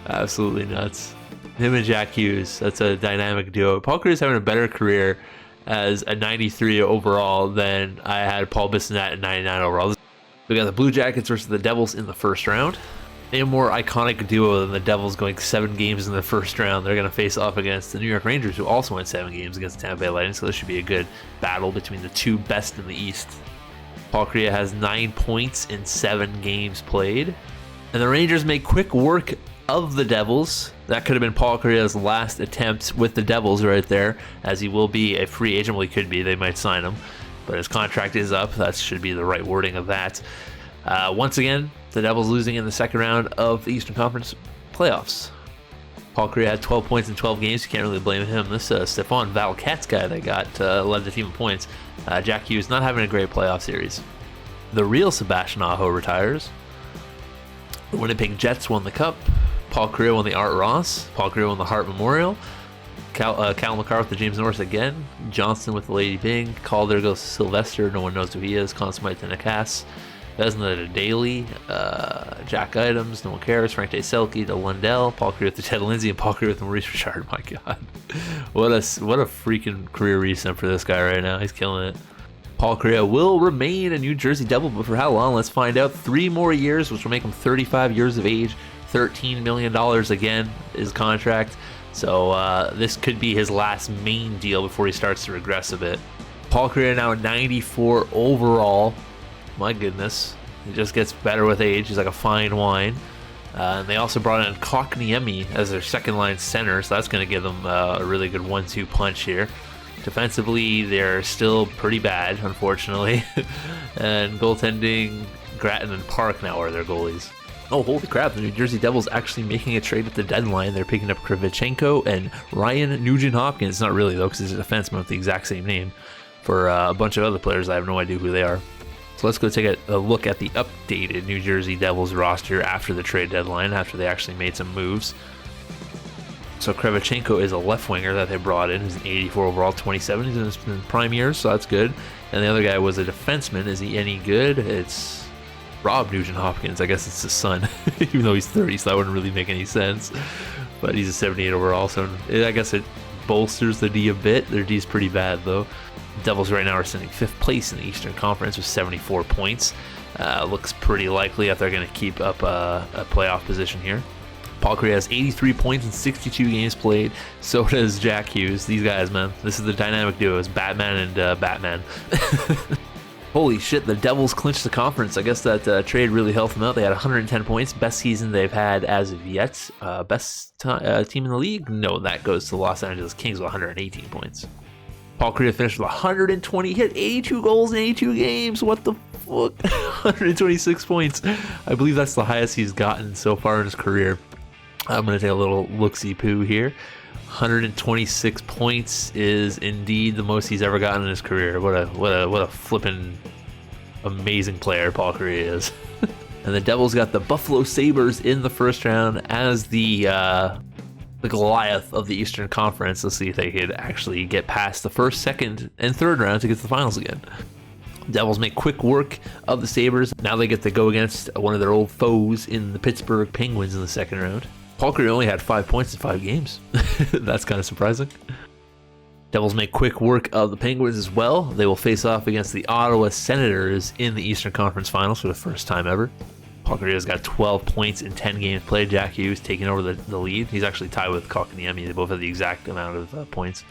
Absolutely nuts. Him and Jack Hughes, that's a dynamic duo. Paul Kariya's having a better career as a 93 overall than I had Paul Bissonnette at 99 overall. We got the Blue Jackets versus the Devils in the first round. A more iconic duo than the Devils going 7 games in the first round. They're going to face off against the New York Rangers, who also went 7 games against the Tampa Bay Lightning, so this should be a good battle between the 2 best in the East. Paul Kariya has 9 points in 7 games played. And the Rangers make quick work of the Devils. That could have been Paul Kariya's last attempt with the Devils right there, as he will be a free agent. Well, he could be. They might sign him. But his contract is up. That should be the right wording of that. Once again, the Devils losing in the second round of the Eastern Conference playoffs. Paul Kariya had 12 points in 12 games. You can't really blame him. This Stefan Valkatz guy they got led the team in points. Jack Hughes not having a great playoff series. The real Sebastian Aho retires. The Winnipeg Jets won the Cup. Paul Kariya won the Art Ross. Paul Kariya won the Hart Memorial. Cal McCarr with the James Norris again. Johnston with the Lady Bing. Calder goes to Sylvester. No one knows who he is. Conn Smythe to Nicasse. Vezina to Daly. Jack Items. No one cares. Frank Jaselki to Lundell. Paul Kariya with the Ted Lindsay. And Paul Kariya with the Maurice Richard. My God. What a freaking career reset for this guy right now. He's killing it. Paul Kariya will remain a New Jersey Devil, but for how long? Let's find out. 3 more years, which will make him 35 years of age. $13 million again, his contract. So this could be his last main deal before he starts to regress a bit. Paul Kariya now 94 overall. My goodness. He just gets better with age. He's like a fine wine. And they also brought in Herotheycallme as their second line center, so that's going to give them a really good 1-2 punch here. Defensively, they're still pretty bad, unfortunately. And goaltending, Gratton and Park now are their goalies. Oh, holy crap, the New Jersey Devils actually making a trade at the deadline. They're picking up Krivichenko and Ryan Nugent-Hopkins. Not really, though, because he's a defenseman with the exact same name. For a bunch of other players, I have no idea who they are. So let's go take a look at the updated New Jersey Devils roster after the trade deadline, after they actually made some moves. So Krivichenko is a left winger that they brought in. He's an 84 overall, 27. He's in his prime years, so that's good. And the other guy was a defenseman. Is he any good? It's Rob Nugent-Hopkins. I guess it's his son, even though he's 30, so that wouldn't really make any sense. But he's a 78 overall, so I guess it bolsters the D a bit. Their D is pretty bad, though. Devils right now are sitting 5th place in the Eastern Conference with 74 points. Looks pretty likely that they're going to keep up a playoff position here. Paul Kariya has 83 points in 62 games played. So does Jack Hughes. These guys, man. This is the dynamic duo. It's Batman and Batman. Holy shit, the Devils clinched the conference. I guess that trade really helped them out. They had 110 points. Best season they've had as of yet. Best team in the league? No, that goes to the Los Angeles Kings with 118 points. Paul Kariya finished with 120. He hit 82 goals in 82 games. What the fuck? 126 points. I believe that's the highest he's gotten so far in his career. I'm going to take a little look-see-poo here. 126 points is indeed the most he's ever gotten in his career. What a flippin' amazing player Paul Kariya is. And the Devils got the Buffalo Sabres in the first round as the Goliath of the Eastern Conference. Let's see if they could actually get past the first, second, and third round to get to the finals again. Devils make quick work of the Sabres. Now they get to go against one of their old foes in the Pittsburgh Penguins in the second round. Paul Kariya only had 5 points in 5 games. That's kind of surprising. Devils make quick work of the Penguins as well. They will face off against the Ottawa Senators in the Eastern Conference Finals for the first time ever. Paul Kariya's got 12 points in 10 games played. Jack Hughes taking over the lead. He's actually tied with Herotheycallme. They both have the exact amount of points.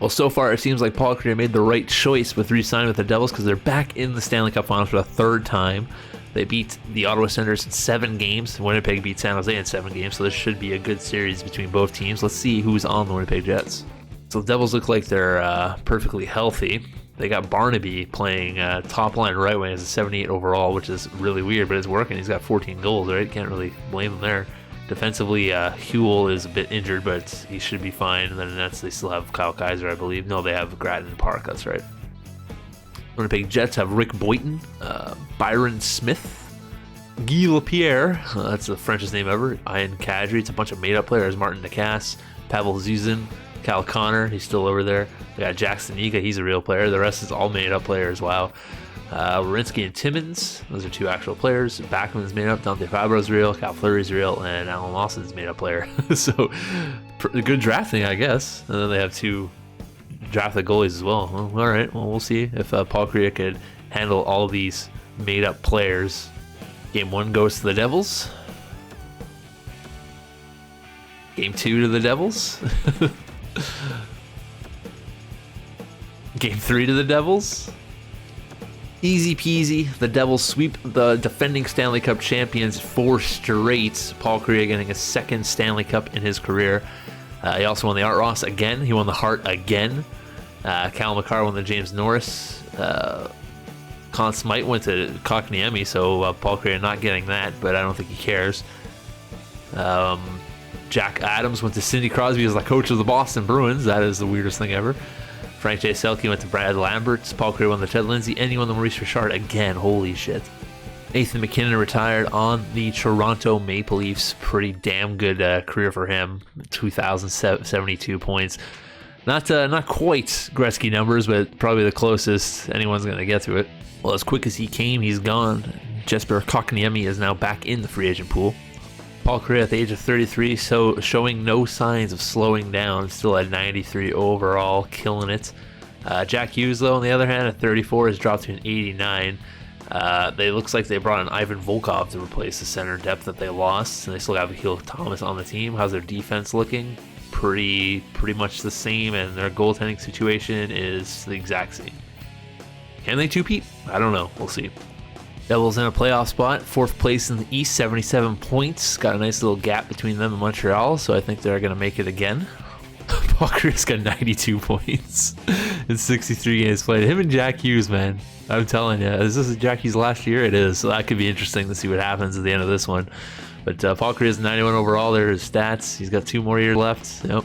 Well, so far it seems like Paul Kariya made the right choice with re-signing with the Devils because they're back in the Stanley Cup Finals for the third time. They beat the Ottawa Senators in 7 games. Winnipeg beat San Jose in 7 games, so this should be a good series between both teams. Let's see who's on the Winnipeg Jets. So the Devils look like they're perfectly healthy. They got Barnaby playing top line right wing as a 78 overall, which is really weird, but it's working. He's got 14 goals, right? Can't really blame him there. Defensively, Huel is a bit injured, but he should be fine. And then in nets, they still have Kyle Kaiser, I believe. No, they have Gratton and Park, that's right. Winnipeg Jets have Rick Boyton, Byron Smith, Guy Lapierre, that's the Frenchest name ever, Ian Kadri. It's a bunch of made-up players. Martin Nicasse, Pavel Zuzin, Cal Connor, he's still over there. They got Jackson Nika, he's a real player. The rest is all made-up players, wow. Werenski and Timmins, those are 2 actual players. Backman's made up, Dante Fabro's real, Cal Fleury's real, and Alan Lawson's made up player. So, good drafting, I guess. And then they have 2 drafted goalies as well. All right, well, we'll see if Paul Kariya could handle all of these made-up players. Game 1 goes to the Devils. Game 2 to the Devils. Game 3 to the Devils. Easy peasy. The Devils sweep the defending Stanley Cup champions 4 straight. Paul Kariya getting a 2nd Stanley Cup in his career. He also won the Art Ross again. He won the Hart again. Cal McCarr won the James Norris. Conn Smythe went to Herotheycallme, so Paul Kariya not getting that, but I don't think he cares. Jack Adams went to Sidney Crosby as the coach of the Boston Bruins. That is the weirdest thing ever. Frank J. Selke went to Brad Lambert. Paul Kariya won the Ted Lindsay, and he won the Maurice Richard again. Holy shit. Nathan McKinnon retired on the Toronto Maple Leafs. Pretty damn good career for him. 2,072 points. Not quite Gretzky numbers, but probably the closest anyone's going to get to it. Well, as quick as he came, he's gone. Jesper Herotheycallme is now back in the free agent pool. Paul Kariya at the age of 33, so showing no signs of slowing down. Still at 93 overall, killing it. Jack Hughes, though, on the other hand, at 34, has dropped to an 89. They looks like they brought in Ivan Volkov to replace the center depth that they lost, and they still have Herotheycallme on the team. How's their defense looking? Pretty much the same, and their goaltending situation is the exact same. Can they two-peat? I don't know. We'll see. Devils in a playoff spot, 4th place in the East, 77 points. Got a nice little gap between them and Montreal, so I think they're going to make it again. Paul Kariya's got 92 points in 63 games played. Him and Jack Hughes, man. I'm telling you, is this Jack Hughes' last year? It is, so that could be interesting to see what happens at the end of this one. But Paul Kariya's 91 overall. There are his stats. He's got 2 more years left. Yep.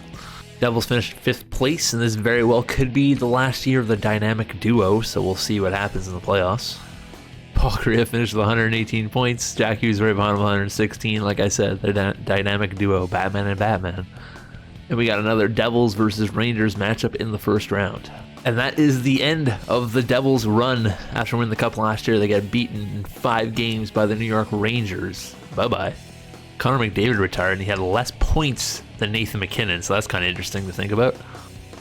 Devils finished 5th place, and this very well could be the last year of the dynamic duo, so we'll see what happens in the playoffs. Paul Kariya finished with 118 points. Jack Hughes right behind him, 116. Like I said, they're dynamic duo, Batman and Batman. And we got another Devils versus Rangers matchup in the first round. And that is the end of the Devils' run. After winning the Cup last year, they got beaten in 5 games by the New York Rangers. Bye-bye. Connor McDavid retired, and he had less points than Nathan MacKinnon, so that's kind of interesting to think about.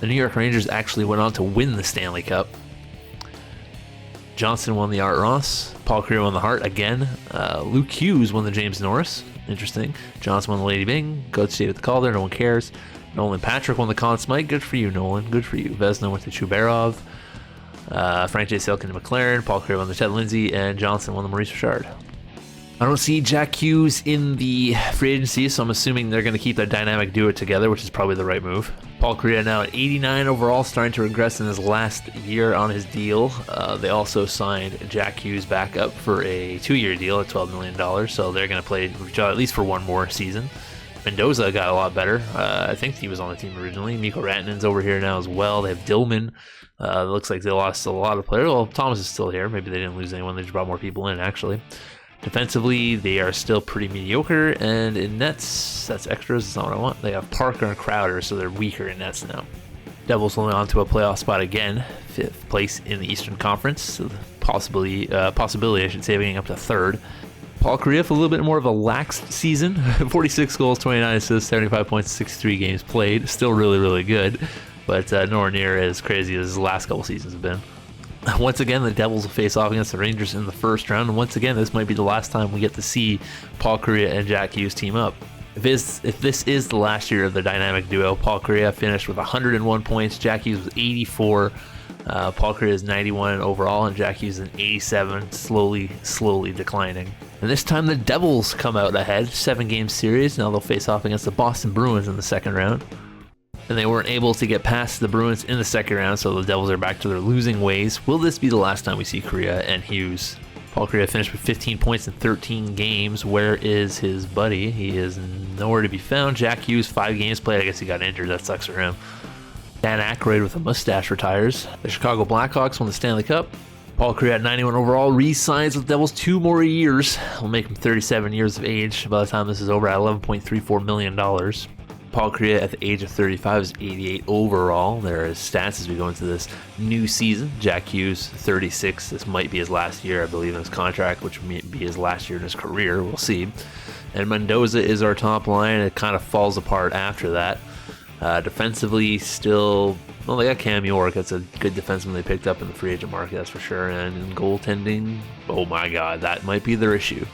The New York Rangers actually went on to win the Stanley Cup. Johnson won the Art Ross. Paul Kariya won the Hart again. Luke Hughes won the James Norris. Interesting. Johnson won the Lady Byng. Coach stayed at the Calder. No one cares. Nolan Patrick won the Conn Smythe. Good for you, Nolan. Good for you. Vezina went to Chubarov. Frank J. Selkin to McLaren. Paul Kariya won the Ted Lindsay. And Johnson won the Maurice Richard. I don't see Jack Hughes in the free agency, so I'm assuming they're going to keep that dynamic duo together, which is probably the right move. Paul Kariya now at 89 overall, starting to regress in his last year on his deal. They also signed Jack Hughes back up for a 2-year deal at $12 million, so they're going to play at least for one more season. Mendoza got a lot better. I think he was on the team originally. Mikko Rantanen's over here now as well. They have Dillman. It looks like they lost a lot of players. Well, Thomas is still here. Maybe they didn't lose anyone. They just brought more people in, actually. Defensively, they are still pretty mediocre, and in nets, that's extras, that's not what I want. They have Parker and Crowder, so they're weaker in nets now. Devils only on to a playoff spot again, 5th place in the Eastern Conference, so possibility I should say, of getting up to 3rd. Paul Kariya, a little bit more of a lax season, 46 goals, 29 assists, 75 points, 63 games played, still really good, but nowhere near as crazy as his last couple seasons have been. Once again, the Devils will face off against the Rangers in the first round, and once again, this might be the last time we get to see Paul Kariya and Jack Hughes team up. If this is the last year of the dynamic duo, Paul Kariya finished with 101 points, Jack Hughes was 84, Paul Kariya is 91 overall, and Jack Hughes is 87, slowly declining. And this time the Devils come out ahead, 7-game series. Now they'll face off against the Boston Bruins in the second round. And they weren't able to get past the Bruins in the second round, so the Devils are back to their losing ways. Will this be the last time we see Kariya and Hughes? Paul Kariya finished with 15 points in 13 games. Where is his buddy? He is nowhere to be found. Jack Hughes, 5 games played. I guess he got injured. That sucks for him. Dan Aykroyd with a mustache retires. The Chicago Blackhawks won the Stanley Cup. Paul Kariya at 91 overall re-signs with the Devils 2 more years. Will make him 37 years of age by the time this is over at $11.34 million. Paul Kariya at the age of 35 is 88 overall. There are his stats as we go into this new season. Jack Hughes, 36. This might be his last year, I believe, in his contract, which may be his last year in his career. We'll see. And Mendoza is our top line. It kind of falls apart after that. Defensively, still, well, they got Cam York. That's a good defenseman they picked up in the free agent market, that's for sure. And in goaltending, oh my God, that might be their issue.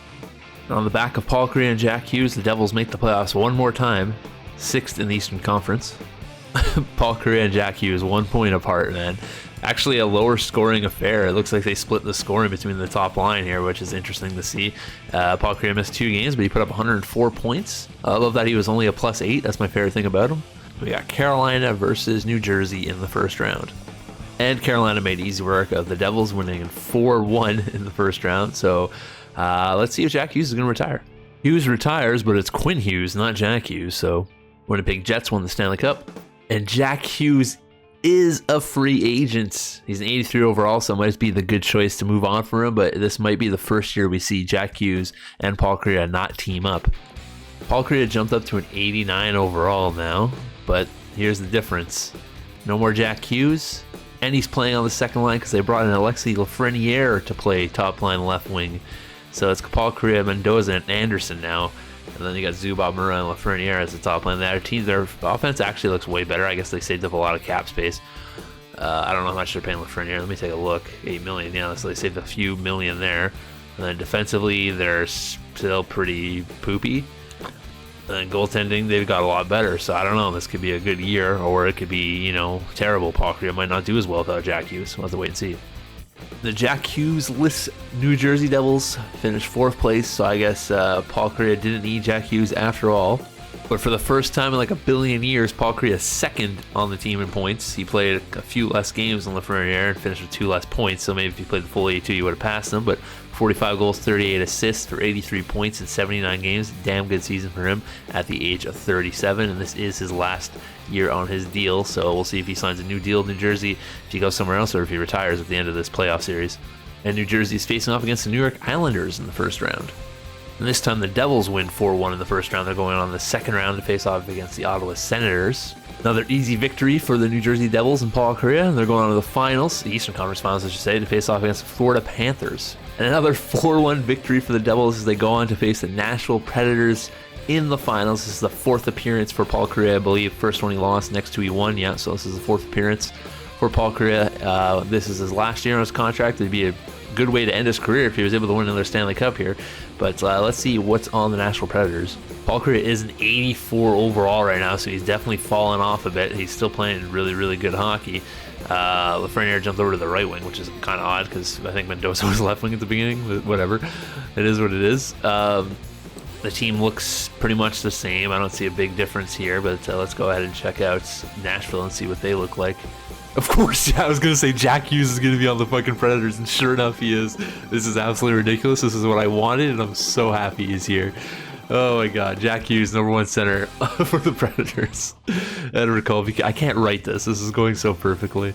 And on the back of Paul Kariya and Jack Hughes, the Devils make the playoffs one more time. 6th in the Eastern Conference. Paul Kariya and Jack Hughes 1 point apart, man. Actually a lower scoring affair. It looks like they split the scoring between the top line here, which is interesting to see. Paul Kariya missed 2 games, but he put up 104 points. I love that he was only a +8. That's my favorite thing about him. We got Carolina versus New Jersey in the first round. And Carolina made easy work of the Devils, winning 4-1 in the first round. So let's see if Jack Hughes is going to retire. Hughes retires, but it's Quinn Hughes, not Jack Hughes, so Winnipeg Jets won the Stanley Cup, and Jack Hughes is a free agent. He's an 83 overall, so it might be the good choice to move on for him, but this might be the first year we see Jack Hughes and Paul Kariya not team up. Paul Kariya jumped up to an 89 overall now, but here's the difference. No more Jack Hughes, and he's playing on the second line because they brought in Alexis Lafreniere to play top line left wing. So it's Paul Kariya, Mendoza, and Anderson now. And then you got Zubov, Murray, and Lafreniere as the top line. Their offense actually looks way better. I guess they saved up a lot of cap space. I don't know how much they're paying Lafreniere. Let me take a look. $8 million. Yeah, so they saved a few million there. And then defensively, they're still pretty poopy. And then goaltending, they've got a lot better. So I don't know. This could be a good year, or it could be, terrible. Paul Kariya might not do as well without Jack Hughes. We'll have to wait and see. The Jack Hughes-less New Jersey Devils finished 4th place. So I guess Paul Kariya didn't need Jack Hughes after all. But for the first time in like a billion years, Paul Kariya is second on the team in points. He played a few less games than Lafreniere and finished with 2 less points. So maybe if he played the full 82, you would have passed him. But 45 goals, 38 assists for 83 points in 79 games. Damn good season for him at the age of 37. And this is his last year on his deal. So we'll see if he signs a new deal in New Jersey, if he goes somewhere else, or if he retires at the end of this playoff series. And New Jersey is facing off against the New York Islanders in the first round. And this time the Devils win 4-1 in the first round. They're going on the second round to face off against the Ottawa Senators. Another easy victory for the New Jersey Devils and Paul Kariya. They're going on to the finals, the Eastern Conference Finals, I should say, to face off against the Florida Panthers. And another 4-1 victory for the Devils as they go on to face the Nashville Predators in the finals. This is the 4th appearance for Paul Kariya, I believe. First one he lost, next 2 he won. Yeah, so this is the 4th appearance for Paul Kariya. This is his last year on his contract. It'd be a good way to end his career if he was able to win another Stanley Cup here. But let's see what's on the Nashville Predators. Paul Kariya is an 84 overall right now, so he's definitely fallen off a bit. He's still playing really, really good hockey. Lafreniere jumped over to the right wing, which is kind of odd because I think Mendoza was left wing at the beginning, but whatever. It is what it is. The team looks pretty much the same. I don't see a big difference here, but let's go ahead and check out Nashville and see what they look like. Of course, yeah, I was going to say Jack Hughes is going to be on the fucking Predators, and sure enough, he is. This is absolutely ridiculous. This is what I wanted, and I'm so happy he's here. Oh my god, Jack Hughes, #1 center for the Predators. Herotheycallme. I can't write this. This is going so perfectly.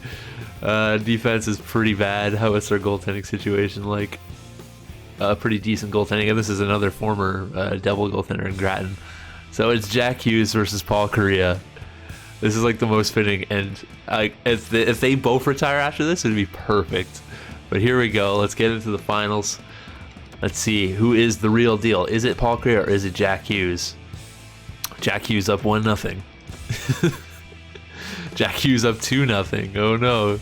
Defense is pretty bad. How is their goaltending situation like? Pretty decent goaltending. And this is another former Devil goaltender in Grattan. So it's Jack Hughes versus Paul Kariya. This is like the most fitting, and if they both retire after this, it'd be perfect. But here we go. Let's get into the finals. Let's see who is the real deal. Is it Paul Kariya or is it Jack Hughes? Jack Hughes up 1-0. Jack Hughes up 2-0. Oh no.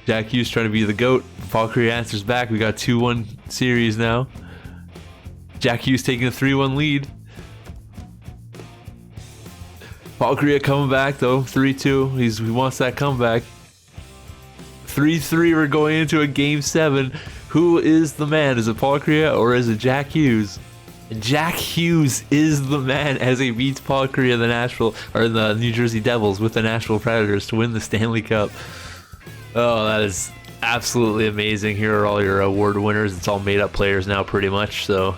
Jack Hughes trying to be the GOAT. Paul Kariya answers back. We got 2-1 series now. Jack Hughes taking a 3-1 lead. Paul Kariya coming back though, 3-2. He wants that comeback. 3-3. We're going into a game 7. Who is the man? Is it Paul Kariya or is it Jack Hughes? Jack Hughes is the man as he beats Paul Kariya, the New Jersey Devils with the Nashville Predators to win the Stanley Cup. Oh, that is absolutely amazing. Here are all your award winners. It's all made up players now pretty much, so.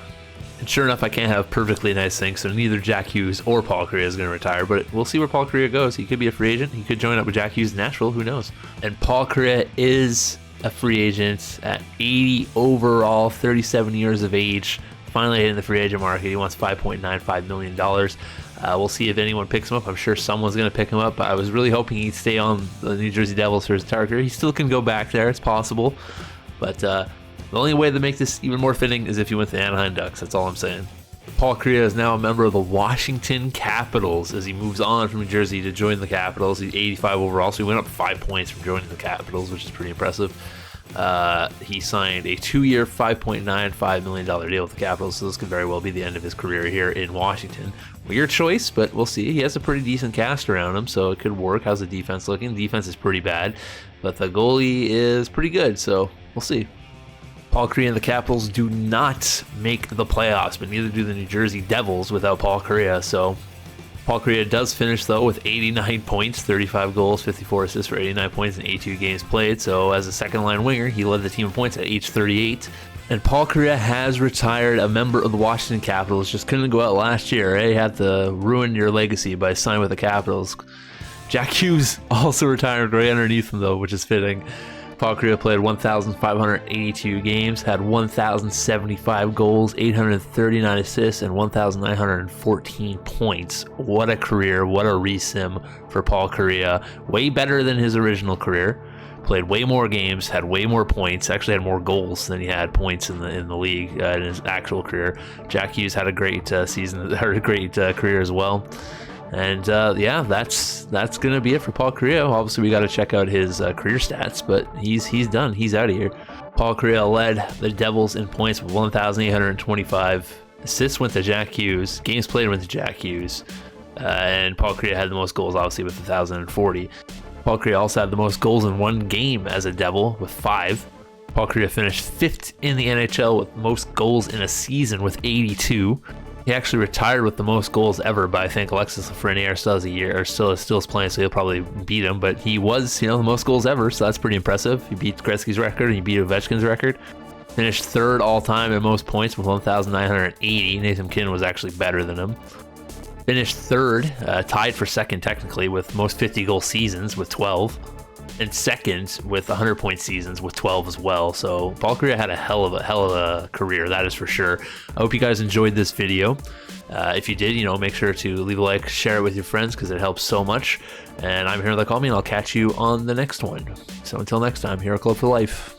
And sure enough, I can't have perfectly nice things, so neither Jack Hughes or Paul Kariya is going to retire, but we'll see where Paul Kariya goes. He could be a free agent. He could join up with Jack Hughes in Nashville. Who knows? And Paul Kariya is a free agent at 80 overall, 37 years of age. Finally hitting the free agent market. He wants $5.95 million. We'll see if anyone picks him up. I'm sure someone's going to pick him up, but I was really hoping he'd stay on the New Jersey Devils for his entire career. He still can go back there. It's possible, but the only way to make this even more fitting is if you went to the Anaheim Ducks. That's all I'm saying. Paul Kariya is now a member of the Washington Capitals as he moves on from New Jersey to join the Capitals. He's 85 overall, so he went up 5 points from joining the Capitals, which is pretty impressive. He signed a 2-year, $5.95 million deal with the Capitals, so this could very well be the end of his career here in Washington. Weird choice, but we'll see. He has a pretty decent cast around him, so it could work. How's the defense looking? The defense is pretty bad, but the goalie is pretty good, so we'll see. Paul Kariya and the Capitals do not make the playoffs, but neither do the New Jersey Devils without Paul Kariya. So Paul Kariya does finish, though, with 89 points, 35 goals, 54 assists for 89 points in 82 games played. So as a second-line winger, he led the team in points at age 38. And Paul Kariya has retired, a member of the Washington Capitals. Just couldn't go out last year, eh? You had to ruin your legacy by signing with the Capitals. Jack Hughes also retired right underneath him, though, which is fitting. Paul Kariya played 1,582 games, had 1,075 goals, 839 assists, and 1,914 points. What a career, what a resim for Paul Kariya. Way better than his original career. Played way more games, had way more points, actually had more goals than he had points in the league in his actual career. Jack Hughes had a great season, or a great career as well. And yeah, that's gonna be it for Paul Kariya. Obviously, we got to check out his career stats, but he's done. He's out of here. Paul Kariya led the Devils in points with 1,825. Assists went to Jack Hughes. Games played went to Jack Hughes. And Paul Kariya had the most goals, obviously, with 1,040. Paul Kariya also had the most goals in one game as a Devil with 5. Paul Kariya finished 5th in the NHL with most goals in a season with 82. He actually retired with the most goals ever, but I think Alexis Lafreniere still has a year, or still is playing, so he'll probably beat him. But he was, the most goals ever, so that's pretty impressive. He beat Gretzky's record, and he beat Ovechkin's record. Finished 3rd all time in most points with 1,980. Nathan MacKinnon was actually better than him. Finished 3rd, tied for 2nd technically, with most 50-goal seasons with 12. And 2nd with 100-point seasons with 12 as well. So Paul Kariya had a hell of a career, that is for sure. I hope you guys enjoyed this video. If you did, make sure to leave a like, share it with your friends, because it helps so much. And I'm Herotheycallme, and I'll catch you on the next one. So until next time, Hero Club for life.